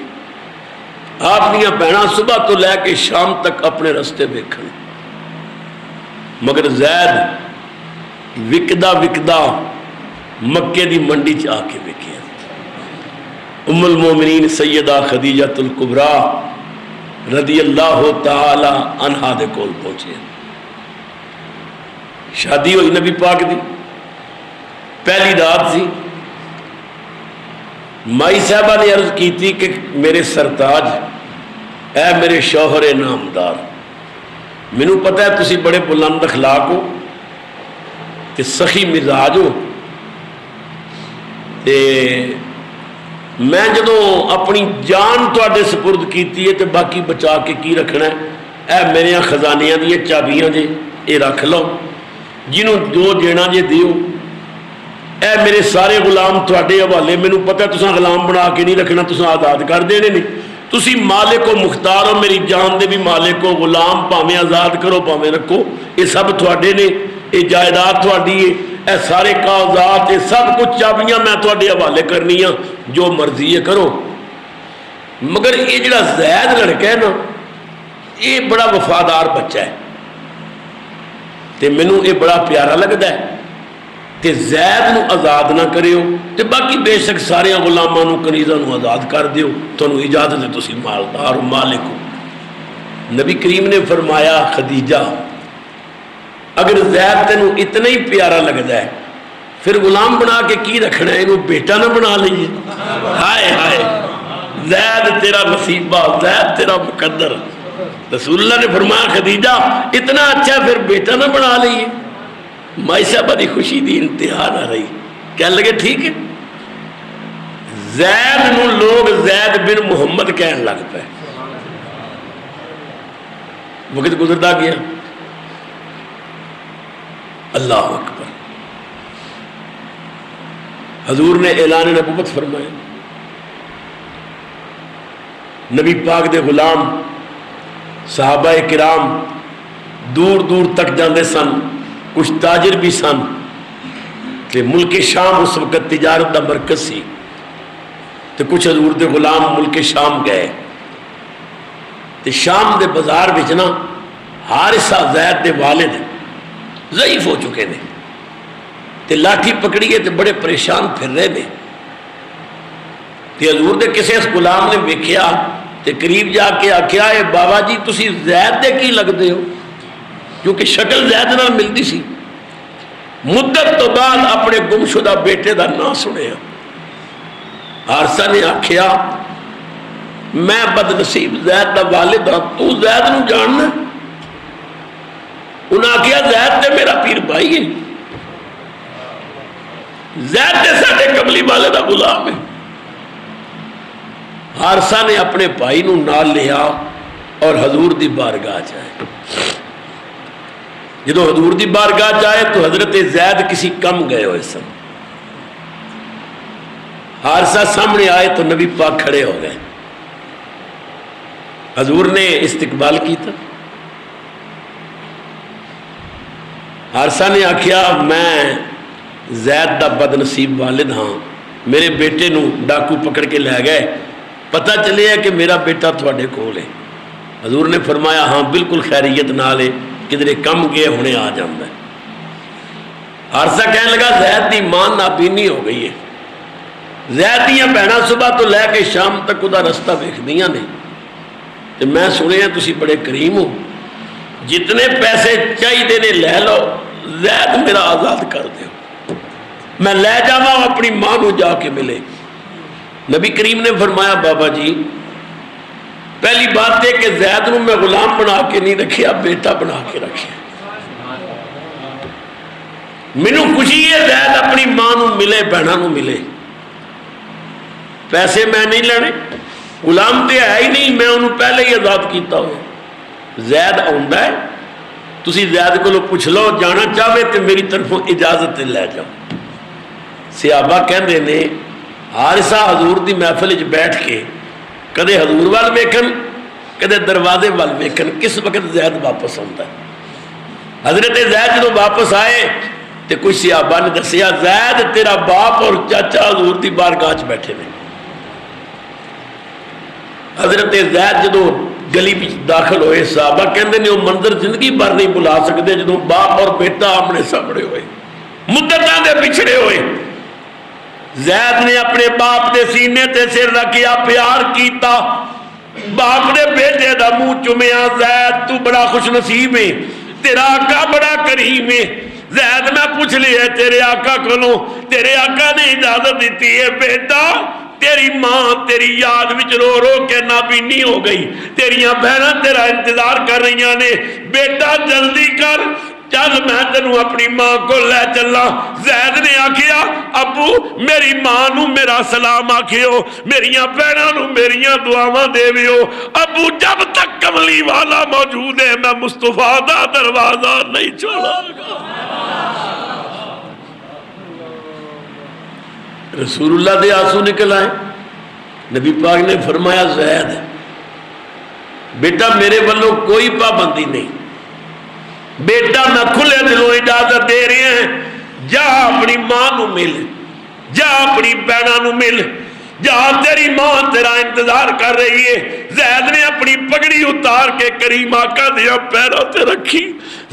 آپ دیاں بہناں صبح تو لے کے شام تک اپنے رستے ویکھن، مگر زید وکدا وکدا مکے دی منڈی چ آ کے ویکھیا۔ ام المومنین سیدہ خدیجہ الکبریٰ رضی اللہ تعالی عنہا دے کول پہنچے۔ شادی ہوئی نبی پاک دی، پہلی رات سی۔ مائی صاحبہ نے عرض کی تھی کہ میرے سرتاج، اے میرے شوہر نامدار، مینوں پتہ ہے تسی بڑے بلند اخلاق ہو تے سخی مزاج ہو، تے میں جدوں اپنی جان تواڈے سپرد کیتی ہے تے باقی بچا کے کی رکھنا ہے، اے میرے خزانیاں دی چابیاں جے، اے رکھ لو، جنوں جو دینا جے دیو، اے میرے سارے غلام تواڈے حوالے، مینوں پتہ ہے تساں غلام بنا کے نہیں رکھنا، تساں آزاد کر دینے نے، تسی مالک و مختار ہو، میری جان دے بھی مالک ہو، غلام پاویں آزاد کرو پاویں رکھو، یہ سب تواڈے نے، یہ جائیداد تواڈی ہے، اے سارے کاغذات، یہ سب کچھ چابیاں میں تواڈے حوالے کرنی ہاں، جو مرضی ہے کرو۔ مگر یہ جڑا زید لڑکا ہے نا، یہ بڑا وفادار بچہ ہے تے مینوں یہ بڑا پیارا لگتا ہے، تے زید نو آزاد نہ کریو تے باقی بے شک سارے غلاماں نو کنیزاں نو آزاد کر دیو، تانوں اجازت ہے، تسی مالدار مالک ہو۔ نبی کریم نے فرمایا خدیجہ اگر زید تینوں اتنا ہی پیارا لگتا ہے پھر غلام بنا کے کی رکھنا ہے، انہوں بیٹا نہ بنا لئیے۔ ہائے ہائے، زید تیرا نصیبہ، زید تیرا مقدر۔ رسول اللہ نے فرمایا خدیجہ اتنا اچھا پھر بیٹا نہ بنا لئیے۔ مائی صاحبہ دی خوشی دی انتہا نہ رہی، کہنے لگے ٹھیک ہے۔ زید نو لوگ زید بن محمد کہنے لگ پے، وقت گزرتا گیا۔ اللہ اکبر، حضور نے اعلان نبوت فرمایا، نبی پاک دے غلام صحابہ کرام دور دور تک جاندے سن، کچھ تاجر بھی سن، کہ ملک شام اس وقت تجارت دا مرکز سی، تو کچھ حضور دے غلام ملک شام گئے، تو شام دے بازار بچنا حارثہ زید دے والد ضعیف ہو چکے نے، تے لاٹھی پکڑیے تے بڑے پریشان پھر رہے نے، تے حضور دے کسے اس غلام نے ویکھیا تے قریب جا کے آکھیا اے بابا جی تسی زید دے کی لگدے ہو، کیونکہ شکل زید نال ملدی سی۔ مدت تو بعد اپنے گمشدہ بیٹے دا نام سنیا، حارثہ نے آکھیا میں بد نصیب زید دا والد ہاں، تو زید نو جاننا؟ انہاں آکھیا زید تے میرا پیر بھائی ہے، زید تے ساڈے قبلی والے دا غلام ہے۔ حارثہ نے اپنے بھائی نو نال لیا اور حضور دی بارگاہ جائے۔ جدو حضور دی بارگاہ جائے تو حضرت زید کسی کم گئے ہوئے سن، حارثہ سامنے آئے تو نبی پاک کھڑے ہو گئے، حضور نے استقبال کی تھا۔ حارثہ نے آکھیا میں زید دا بد نصیب والد ہاں، میرے بیٹے نو ڈاکو پکڑ کے لے گئے، پتہ چلے ہے کہ میرا بیٹا تھوڑے کول ہے۔ حضور نے فرمایا ہاں بالکل خیریت نال ہے، کدھرے کم گئے ہونے آ جاندہ ہے۔ حارثہ کہنے لگا زید دی ماں نابینی ہو گئی ہے، زید دیاں بہناں صبح تو لے کے شام تک ادا رستہ ویکھدیاں نے، تے میں سنے ہیں تسی بڑے کریم ہو، جتنے پیسے چاہیے نے لے لو، زید میرا آزاد کر دیو، میں لے جاواں اپنی ماں نو جا کے ملے۔ نبی کریم نے فرمایا بابا جی پہلی بات ہے کہ زید نو میں غلام بنا کے نہیں رکھیا، بیٹا بنا کے رکھیا۔ مینوں خوشی ہے زید اپنی ماں نو ملے، بہناں نو ملے، پیسے میں نہیں لینے، غلام تے ہے ہی نہیں، میں انہوں پہلے ہی آزاد کیتا ہوا۔ زید آندا ہے، تسی زید کو پوچھ لو جانا چاہے تو میری طرفوں اجازت لے جاؤ۔ صحابہ کہندے نے حارثہ حضور دی محفل وچ بیٹھ کے کدے حضور وال ویکھن کدے دروازے وال ویکھن، کس وقت زید واپس آتا ہے۔ حضرت زید جدوں واپس آئے تو کوئی صحابہ نے دسیا زید تیرا باپ اور چاچا حضور دی بارگاہ وچ بیٹھے نے۔ حضرت زید جدوں گلی وچ داخل ہوئے، صحابہ کہندے نے وہ منظر زندگی بھر نہیں بھلا سکتے جدوں باپ اور بیٹا آمنے سامنے ہوئے، مدتاں دے پچھڑے ہوئے۔ زید نے اپنے باپ دے سینے تے سر رکھیا، پیار کیتا، باپ نے بیٹے دا منہ چومیا۔ زید تو بڑا خوش نصیب ہے، تیرا آقا بڑا کریم ہے۔ زید میں پوچھ لیا تیرے آقا کولوں، تیرے آقا نے اجازت دیتی ہے بیٹا تیری ماں تیری یاد وچ رو رو کے نابینی ہو گئی، تیریاں بہناں تیرا انتظار کر رہی نے، بیٹا جلدی کر چل میں تینوں اپنی ماں کو لے چلا۔ زید نے آکھیا ابو میری ماں نو میرا سلام آکھیو، میریاں بہناں نو میریاں دعاواں دیویو۔ ابو جب تک کملی والا موجود ہے میں مصطفیٰ دا دروازہ نہیں چھوڑا گا۔ رسول اللہ دے آنسو نکل آئے۔ نبی پاک نے فرمایا زید بیٹا میرے والوں کوئی پابندی نہیں، بیٹا میں کھلے دلوں اجازت دے رہے ہیں، جا اپنی ماں نو مل، جا اپنی بہناں نو مل، جا تیری ماں تیرا انتظار کر رہی ہے۔ زید نے اپنی پگڑی اتار کے کریم آقا دیا پیروں تے رکھی۔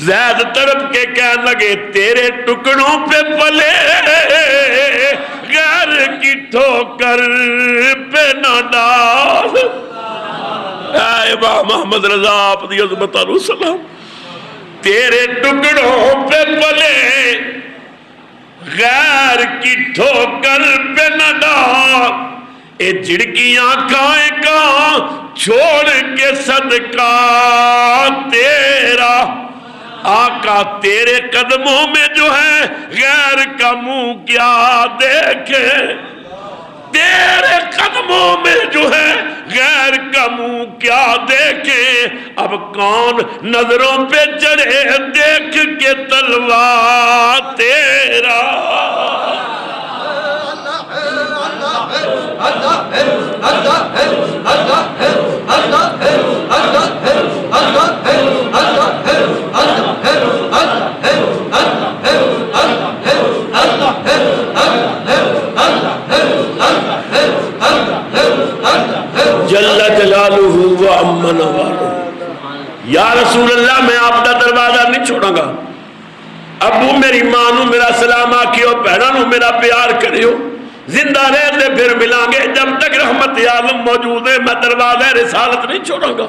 زید تڑپ کے کہنے لگے تیرے ٹکڑوں پہ پلے غیر کی ٹھوکر پہ نہ ڈال۔ اے امام محمد رضا آپ دی عظمت علیہ السلام، تیرے ٹکڑوں پہ پلے غیر کی ٹھوکر پہ نہ ڈال، اے جھڑکیاں کائیں کہاں چھوڑ کے صدقہ تیرا آقا تیرے قدموں میں جو ہے غیر کا منہ کیا دیکھے، تیرے قدموں میں جو ہے غیر کا منہ کیا دیکھے۔ اب کون نظروں پہ چڑھے دیکھ کے تلوار تیرا۔ جل جلالہ و عم نوالہ۔ یا رسول اللہ میں آپ دا دروازہ نہیں چھوڑا گا، ابو میری ماں نو میرا سلام آکھیو، بہنوں نو میرا پیار کریو، زندہ رہتے پھر ملیں گے، جب تک رحمت عالم موجود ہے میں دروازہ رسالت نہیں چھوڑا گا۔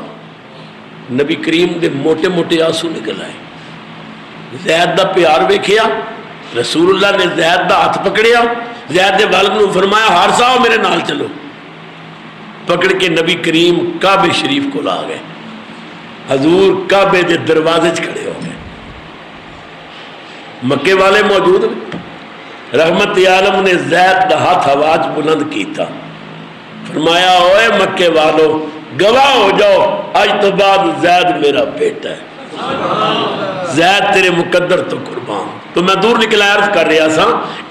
نبی کریم دے موٹے موٹے آنسو نکل آئے۔ زید دا پیار ویکھیا، رسول اللہ نے زید دا ہاتھ پکڑیا، زید دے والد نے فرمایا حارثہ آؤ میرے نال چلو، پکڑ کے نبی کریم کعبے شریف کو لا گئے۔ حضور کعبے دے دروازے کھڑے ہو گئے، مکے والے موجود ہیں۔ رحمت عالم نے زید دا ہاتھ آواز بلند کیتا، فرمایا اوے مکے والو گواہ ہو جاؤ، آج تو بعد زید میرا بیٹا ہے، زید تیرے مقدر تو قربان۔ تو میں دور نکلا عرض کر رہا سا،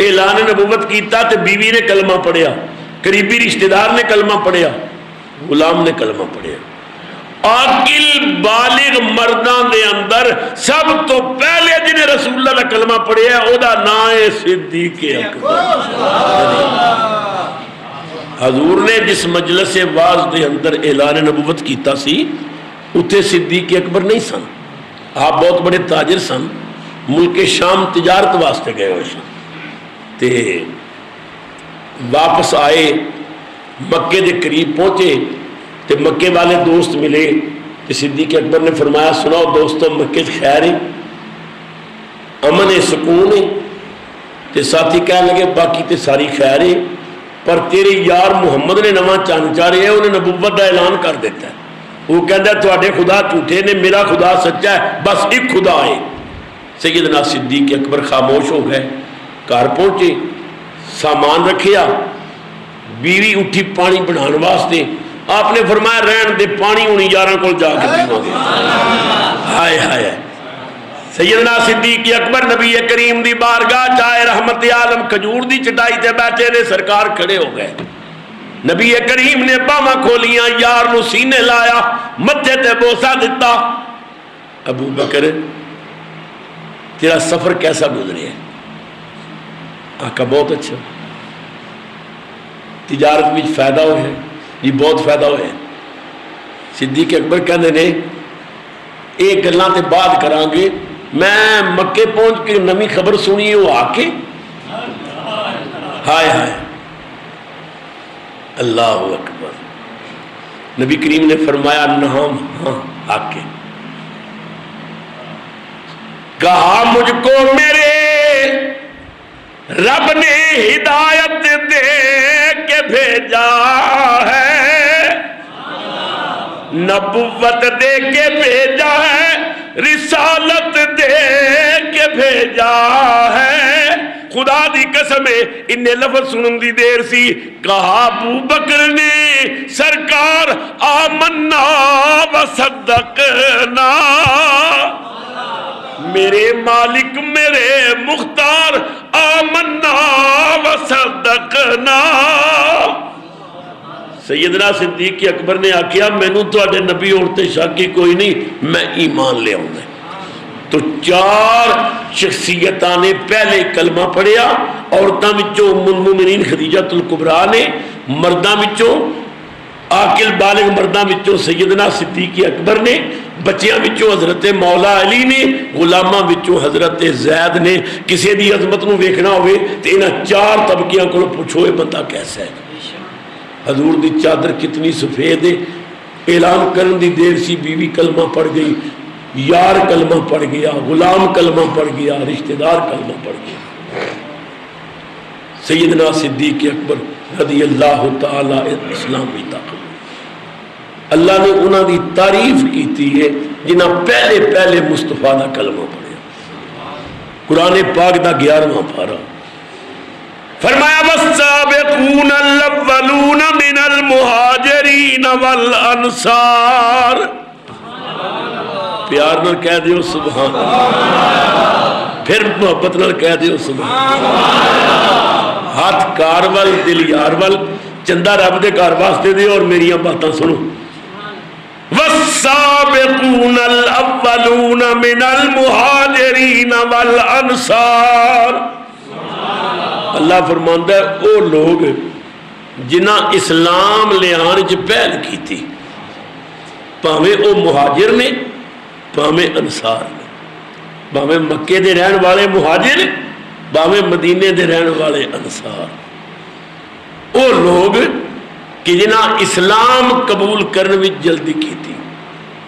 اعلان نبوت کیتا تے بیوی نے کلمہ پڑھیا، قریبی رشتہ دار نے کلمہ پڑھیا، غلام نے کلمہ پڑھیا۔ عاقل بالغ مردان دے اندر سب تو پہلے جنہیں رسول اللہ نے کلمہ پڑھیا ہے او دا نام ہے صدیق اکبر۔ حضور نے جس مجلس واعظ دے اندر اعلان نبوت کیتا سی اتھے صدیق اکبر نہیں سن، آپ بہت بڑے تاجر سن، ملک شام تجارت واسطے گئے ہوئے سن، تے واپس آئے مکے دے قریب پہنچے تے مکے والے دوست ملے تے صدیق اکبر نے فرمایا سناؤ دوستو مکے خیر ہے، امن ہے، سکون ہے؟ تے ساتھی کہنے لگے باقی تے ساری خیر ہے، پر تیرے یار محمد نے نواں چاند چارے ہے، انہیں نبوت کا اعلان کر دیتا ہے، وہ کہتا ہے تواڈے خدا جھوٹے نے، میرا خدا سچا ہے، بس ایک خدا ہے۔ سیدنا صدیق اکبر خاموش ہو گئے، گھر پہنچے، سامان رکھیا، بیوی اٹھی پانی بنان واسطے، آپ نے فرمایا رہن دے پانی ہونی یاراں کول جا کے پیواں گے. ہائے ہائے. سیدنا صدیق اکبر نبی کریم دی بارگاہ چائے رحمت عالم کھجور دی چٹائی تے بیٹھے نے, سرکار کھڑے ہو گئے. نبی کریم نے باواں کھولیاں, یار نو سینے لایا, متھے تے بوسہ دیتا. ابو بکر تیرا سفر کیسا گزرے ہے؟ آقا بہت اچھا. تجارت میں فائدہ ہوئے ہے؟ جی بہت فائدہ ہوئے ہے. صدیق اکبر کہنے نے ایک گلاں تے بعد کران گے, میں مکے پہنچ کے نمی خبر سنی وہ آ کے. ہائے ہائے اللہ اکبر. نبی کریم نے فرمایا نعم, ہاں آ کے. کہا مجھ کو میرے رب نے ہدایت دے کے بھیجا ہے, نبوت دے کے بھیجا ہے, رسالت دے کے بھیجا ہے. خدا دی قسم ہے انہیں لفظ سنن دی دیر سی. کہا ابو بکر نے سرکار آمنا و صدقنا, میرے مالک میرے مختار آمنا و صدقنا. سیدنا صدیق اکبر نے آکھیا مینوں تواڈے نبی ہوتے شک کی کوئی نہیں, میں ایمان لے آؤں. تو 4 شخصیتاں نے پہلے کلمہ پڑھیا. عورتاں وچوں ام المومنین خدیجہ الکبریٰ نے, مرداں وچوں عاقل بالغ مرداں وچوں سیدنا صدیق اکبر نے, بچیاں وچوں حضرت مولا علی نے, غلاماں وچوں حضرت زید نے. کسی دی عظمت نو ویکھنا ہوئے تے انہاں 4 طبقیاں کولوں پوچھو یہ بندہ کیسا ہے. حضور دی چادر کتنی سفید ہے. اعلان کرن دی دیر سی بیوی کلمہ پڑھ گئی, یار کلمہ پڑھ گیا, غلام کلمہ پڑھ گیا, رشتہ دار کلمہ پڑھ گیا. سیدنا صدیق اکبر رضی اللہ تعالی اسلام بھی داخل. اللہ نے انہاں دی تعریف کیتی ہے جنہاں پہلے مصطفیٰ دا کلمہ پڑھیا. قرآن پاک دا 11واں پارہ فرمایا والسابقون الاولون من المہاجرین والانصار. پیار نال کہہ دیو سبحان اللہ, پھر محبت نال کہہ دیو سبحان اللہ. ہاتھ کار وال دل یار وال, چندہ رب دے کار واسطے دے اور میریاں باتاں سنو. والسابقون الاولون من المہاجرین والانصار. اللہ فرماندا ہے او لوگ جنہاں اسلام لے آن وچ پہل کیتی, پاویں او مہاجر نے پاویں انصار نے, پاویں مکے دے رہن والے مہاجر پاویں مدینے دے رہن والے انصار. او لوگ کہ جنہاں اسلام قبول کرنے میں جلدی کیتی,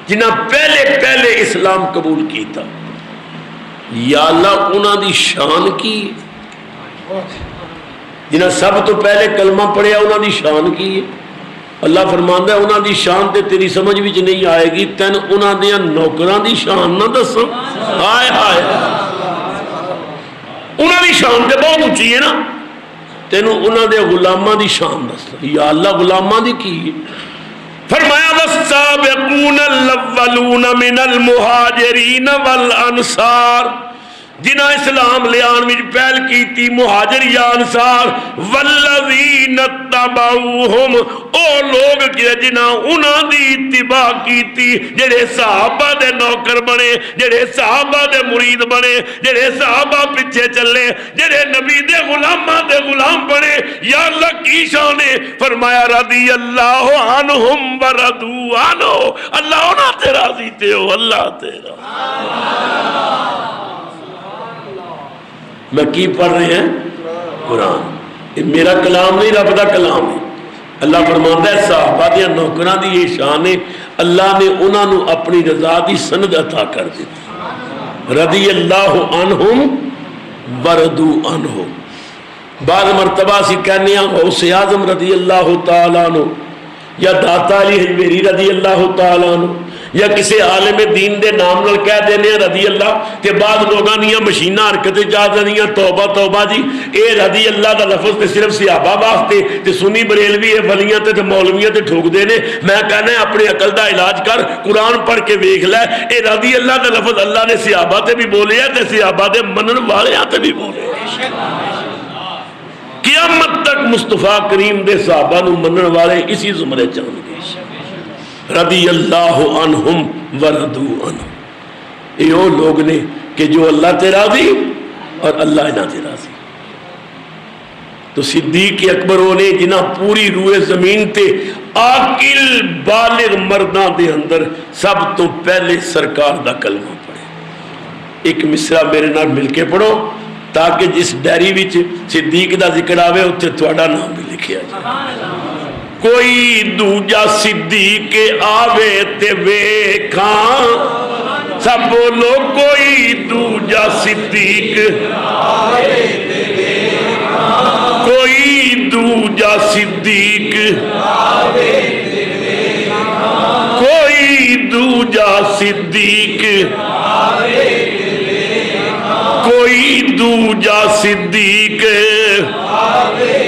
جنہاں پہلے اسلام قبول کیتا. یا اللہ انہاں دی شان کی, جنہاں سب تو پہلے کلمہ پڑھیا انہاں دی شان کی ہے. اللہ فرماندا ہے انہاں دی شان تے تیری سمجھ وچ نہیں آئے گی, تین انہاں دیاں نوکراں دی شان نہ دساں. ہائے ہائے انہاں دی شان تے بہت اونچی ہے نا, تینوں انہاں دے غلاماں دی شان دساں. یا اللہ غلاماں دی کی ہے؟ فرمایا والسابقون الاولون من المہاجرین والانصار, جنہاں اسلام لے آن میں پہل کیتی مہاجر یا انصار. والذین اتبعوہم, او لوگ جنہاں انہاں دی اتباع کیتی, جڑے صحابہ دے نوکر بنے, جڑے صحابہ دے مرید بنے, جڑے صحابہ پیچھے چلے, جڑے نبی دے غلام بنے. یا اللہ کی شان ہے؟ فرمایا رضی اللہ عنہم ورضوا عنہ, اللہ انہاں تے راضی تے ہو, اللہ تیرا. میں کی پڑھ رہے ہیں؟ قرآن. یہ میرا کلام نہیں, رب دا کلام ہے. اللہ فرماندا ہے صحابہ دے نوکراں دی یہ شان ہے, اللہ نے انہاں نو اپنی رضا دی سند عطا کر دی. رضی اللہ عنہم ورضوا عنہ. بعض مرتبہ سی کہنے ہیں غوث اعظم رضی اللہ تعالیٰ عنہ, یا داتا علی حجویری رضی اللہ تعالیٰ عنہ, یا کسی عالم دین دے نام نال کہہ دینے رضی اللہ تے بعد لوگاں دیاں مشینہ حرکتیں جا دیاں توبہ توبہ جی اے رضی اللہ دا لفظ تے صرف صحابہ واسطے تے سنی بریلوی اے ولیاں تے مولویاں تے ٹھوک دینے میں کہنا ہے اپنے عقل دا علاج کر قرآن پڑھ کے ویکھ لے اے رضی اللہ دا لفظ اللہ نے صحابہ تے بھی بولے ہے تے صحابہ دے منن والے تے بھی بولے قیامت تک مصطفیٰ کریم دے صحابہ نو منن والے اسی زمرے چاہن گے رضی اللہ عنہم ورضوا عنہ یہ وہ لوگ نے کہ جو اللہ تے راضی اور اللہ انہاں تے راضی تو صدیق اکبر ہونے جنہاں پوری روئے زمین تے عاقل بالغ مرداں دے اندر سب تو پہلے سرکار دا کلمہ پڑھے ایک مصرع میرے نال مل کے پڑھو تاکہ جس ڈیری وچ صدیق دا ذکر آوے اتھے تھوڑا نام بھی لکھیا جائے کوئی دوجا صدیق آوے تے ویکھاں سب بولو کوئی دوجا صدیق آوے تے ویکھاں کوئی دوجا صدیق آوے تے ویکھاں کوئی دوجا صدیق آوے تے ویکھاں کوئی دوجا صدیق آوے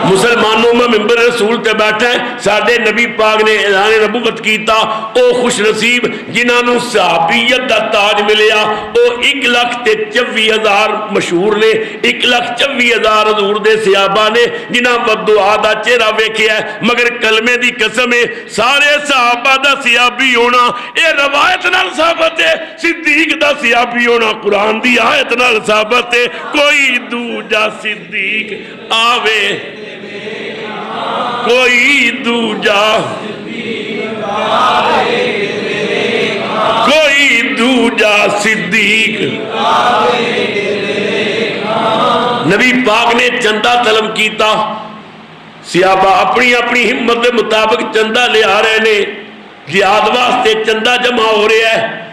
مسلمانوں میں ممبر رسول تے بیٹھے ساڑھے نبی پاک نے اعلان نبوت کیتا او خوش نصیب جنہاں نو صحابیت دا تاج ملیا او 1,24,000 مشہور نے 1,24,000 حضور دے صحابہ نے جنہاں بدعا دا چہرہ ویکھیا ہے مگر کلمے دی قسم ہے سارے صحابہ دا صحابی ہونا اے روایت نال ثابت ہے صدیق دا صحابی ہونا قرآن دی آیت نال ثابت ہے کوئی دوجا صدیق آوے کوئی دوجا کوئی دوجا صدیق نبی پاک نے چندہ طلب کیتا صحابہ اپنی اپنی ہمت کے مطابق چندہ لے آ رہے نے جہاد واسطے چندہ جمع ہو رہا ہے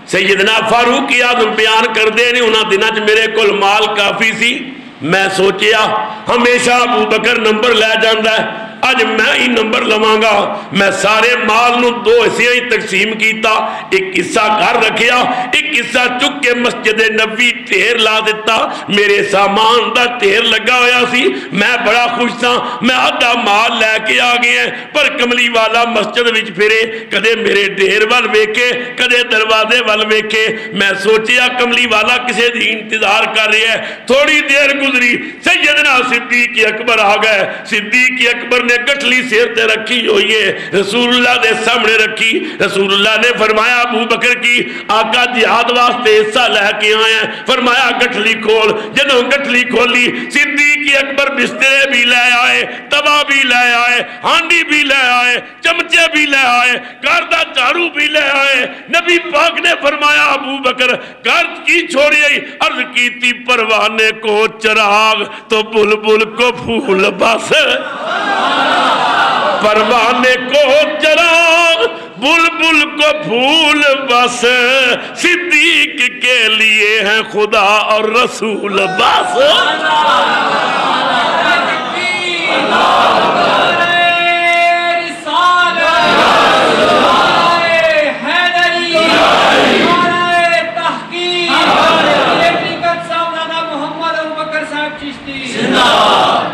سیدنا فاروق اعظم بیان کر دے نے انہاں دنوں چ میرے کول مال کافی سی میں سوچیا ہمیشہ ابو بکر نمبر لے جاندا ہے اج میں ہی نمبر لواں گا میں سارے مال نو 2 حصے ہی تقسیم کیتا ایک حصہ گھر رکھیا ایک حصہ چک کے مسجد نبوی ڈھیر لا دیتا میرے سامان دا ڈھیر لگا ہویا سی میں بڑا خوش تھا میں آدھا مال لے کے آ گیا پر کملی والا مسجد وچ پھرے کدے میرے ڈھیر وال ویکھے کدے دروازے وال ویکھے میں سوچیا کملی والا کسے دی انتظار کر رہا ہے تھوڑی دیر گزری سیدنا صدیق اکبر آ گئے صدیق اکبر نے گٹھلی سیر تے رکھی ہوئی ہے رسول اللہ دے سامنے رکھی رسول اللہ نے فرمایا ابو بکر کی آقا جہاد واسطے حصہ لے کے آئے ہیں فرمایا گٹھلی کھول جنہوں گٹھلی کھولی صدیق اکبر بسترے بھی لے آئے توا بھی لے آئے ہانڈی بھی لے آئے چمچے بھی لے آئے گھر دا جھاڑو بھی لے آئے نبی پاک نے فرمایا ابو بکر گھر کی چھوڑی عرض کی تھی پروانے کو چراغ تو بلبل کو پھول بس پروانے کو چراغ بلبل کو پھول بس صدیق کے لیے ہیں خدا اور رسول بس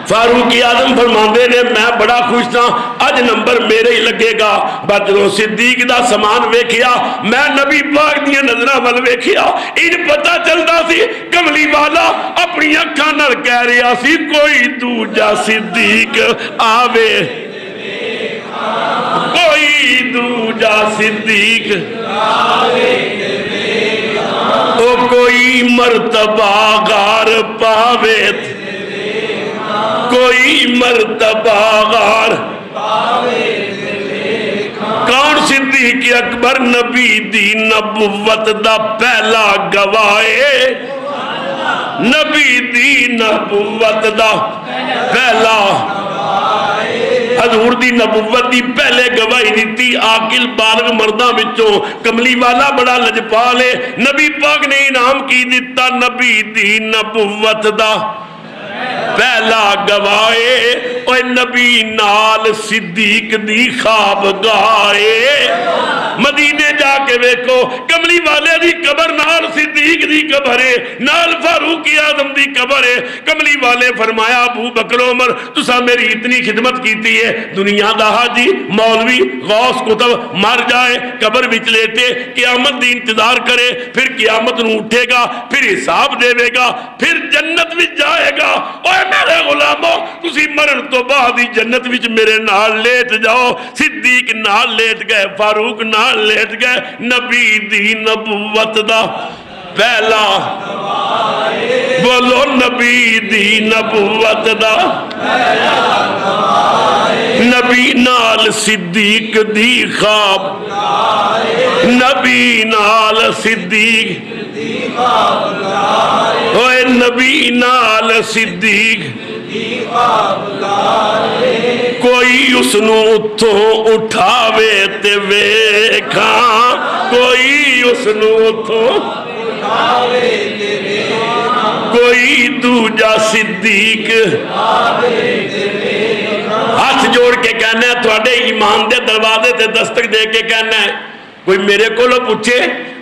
فاروق اعظم فرماندے نے میں بڑا خوش تھا اج نمبر میرے ہی لگے گا بدروں صدیق دا سامان ویکھیا میں نبی پاک دی نظراں ول ویکھیا ان پتہ چلدا سی کملی والا اپنی اکھاں نال کہہ رہا سی کوئی دوجا صدیق آوے کوئی دوجا صدیق آوے او کوئی مرتبہ غار پاوے کوئی مرتبہ غار کون صدیق اکبر نبی دی نبوت دا پہلا گواہ نبی دی نبوت دا پہلا حضور دی نبوت دی پہلے گواہی دیتی عاقل بالغ مرداں وچوں کملی والا بڑا لجپال ہے نبی پاک نے انعام کی دیتا نبی دی نبوت دا پہلا گواہے اوے نبی نال صدیق دی خواب گائے مدینے جا کے ویکو کملی والے دی قبر نال صدیق دی قبر ہے نال فاروق اعظم دی قبر ہے کملی والے فرمایا ابو بکر عمر تسا میری اتنی خدمت کیتی ہے دنیا دا حاجی مولوی غوث کتب مر جائے قبر وچ لیٹے قیامت دی انتظار کرے پھر قیامت نو اٹھے گا پھر حساب دے گا پھر جنت وچ جائے گا اوے میرے غلامو تسی مرن تو بعد ہی جنت وچ میرے نال لیٹ جاؤ صدیق نال لیٹ گئے فاروق نال لیٹ گئے نبی دی نبوت دا پہلا بولو نبی دی نبوت دا نبی نال صدیق دی خواب نبی نال صدیق اوے نبی نال صدیق کوئی اس نو اتھوں اٹھاوے تے ویکھاں کوئی اس نو اتھوں کوئی دوجا صدیق ہاتھ جوڑ کے کہنا ہے تھوڑے ایمان دے دروازے تے دستک دے کے کہنا ہے کوئی میرے کو لو پوچھے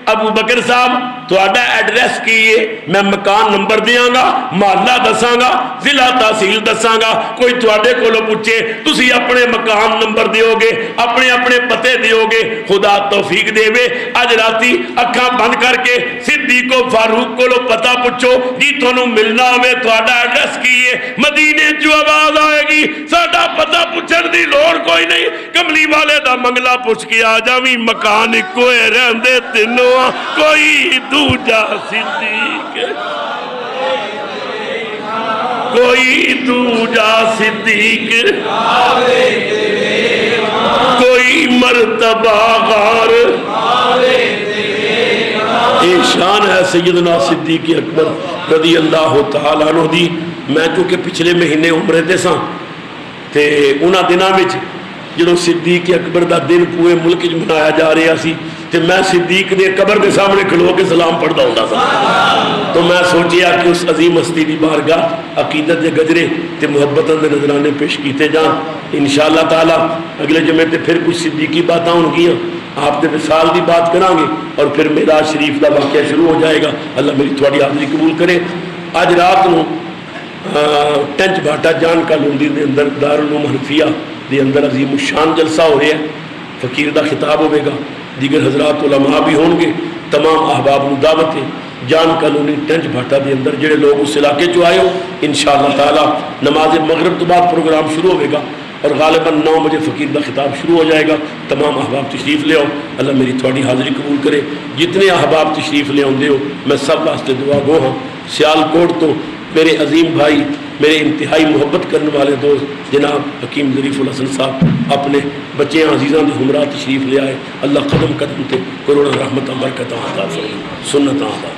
ابو بکر صاحب تھوڑا ایڈریس کیے میں مکان نمبر دیاں گا محلہ دساں گا ضلع تحصیل دساں گا کوئی تھوڑے کو لو پوچھے تسی اپنے مکان نمبر دیو گے اپنے اپنے پتے دیو گے خدا توفیق دے وے اج راتی اکھاں بند کر کے صدیق و فاروق کو لو پتہ پوچھو جی تھانوں ملنا ہوئے تھوڑا ایڈریس کیے مدینے جو آواز آئے گی ساڈا پتہ پوچھن دی لوڑ کوئی نہیں کملی والے دا منگلا پوچھ کے آ جاویں مکان کوئے رہندے تینوں کوئی دوجا صدیق کوئی دوجا صدیق کوئی مرتبہ غار یہ شان ہے سیدنا صدیق اکبر رضی اللہ تعالیٰ عنہ دی میں چونکہ پچھلے مہینے عمرے دے ساں تے انہاں دناں وچ جدوں صدیق اکبر دا دن پورے ملک وچ منایا جا رہا سی تے میں صدیق دے قبر دے سامنے کھلو کے سلام پڑھدا ہوندا سا تو میں سوچیا کہ اس عظیم ہستی دی بارگاہ عقیدت دے گجرے تے محبتاں دے نذرانے پیش کیتے جان انشاءاللہ تعالی اگلے جمعے تے پھر کچھ صدیقی باتاں ہون گیاں آپ دے وصال دی بات کریں گے اور پھر معراج شریف دا واقعہ شروع ہو جائے گا اللہ میری تھوڑی حاضری قبول کرے اج رات نو ٹنچ بھاٹا جان کالوندی دے اندر دارالعلوم حنفیہ دے اندر عظیم الشان جلسہ ہو رہا ہے فقیر دا خطاب ہوئے گا دیگر حضرات علماء بھی ہوں گے تمام احباب نو دعوت ہے جان کالونی ٹنچ بھاٹا دے اندر جڑے لوگ اس علاقے چو آئے ہو انشاءاللہ تعالی نماز مغرب تو بعد پروگرام شروع ہوئے گا اور غالباً 9 بجے فقیر دا خطاب شروع ہو جائے گا تمام احباب تشریف لے آؤ اللہ میری تھوڑی حاضری قبول کرے جتنے احباب تشریف لے آؤں دے ہو میں سب واسطے دعا گو ہاں سیالکوٹ تو میرے عظیم بھائی میرے انتہائی محبت کرنے والے دوست جناب حکیم ظریف الحسن صاحب اپنے بچے عزیزاں دے ہمراہ تشریف لے آئے اللہ قدم قدم تے کروڑا رحمتاں برکتاں عطا فرمائے سنتاں عطا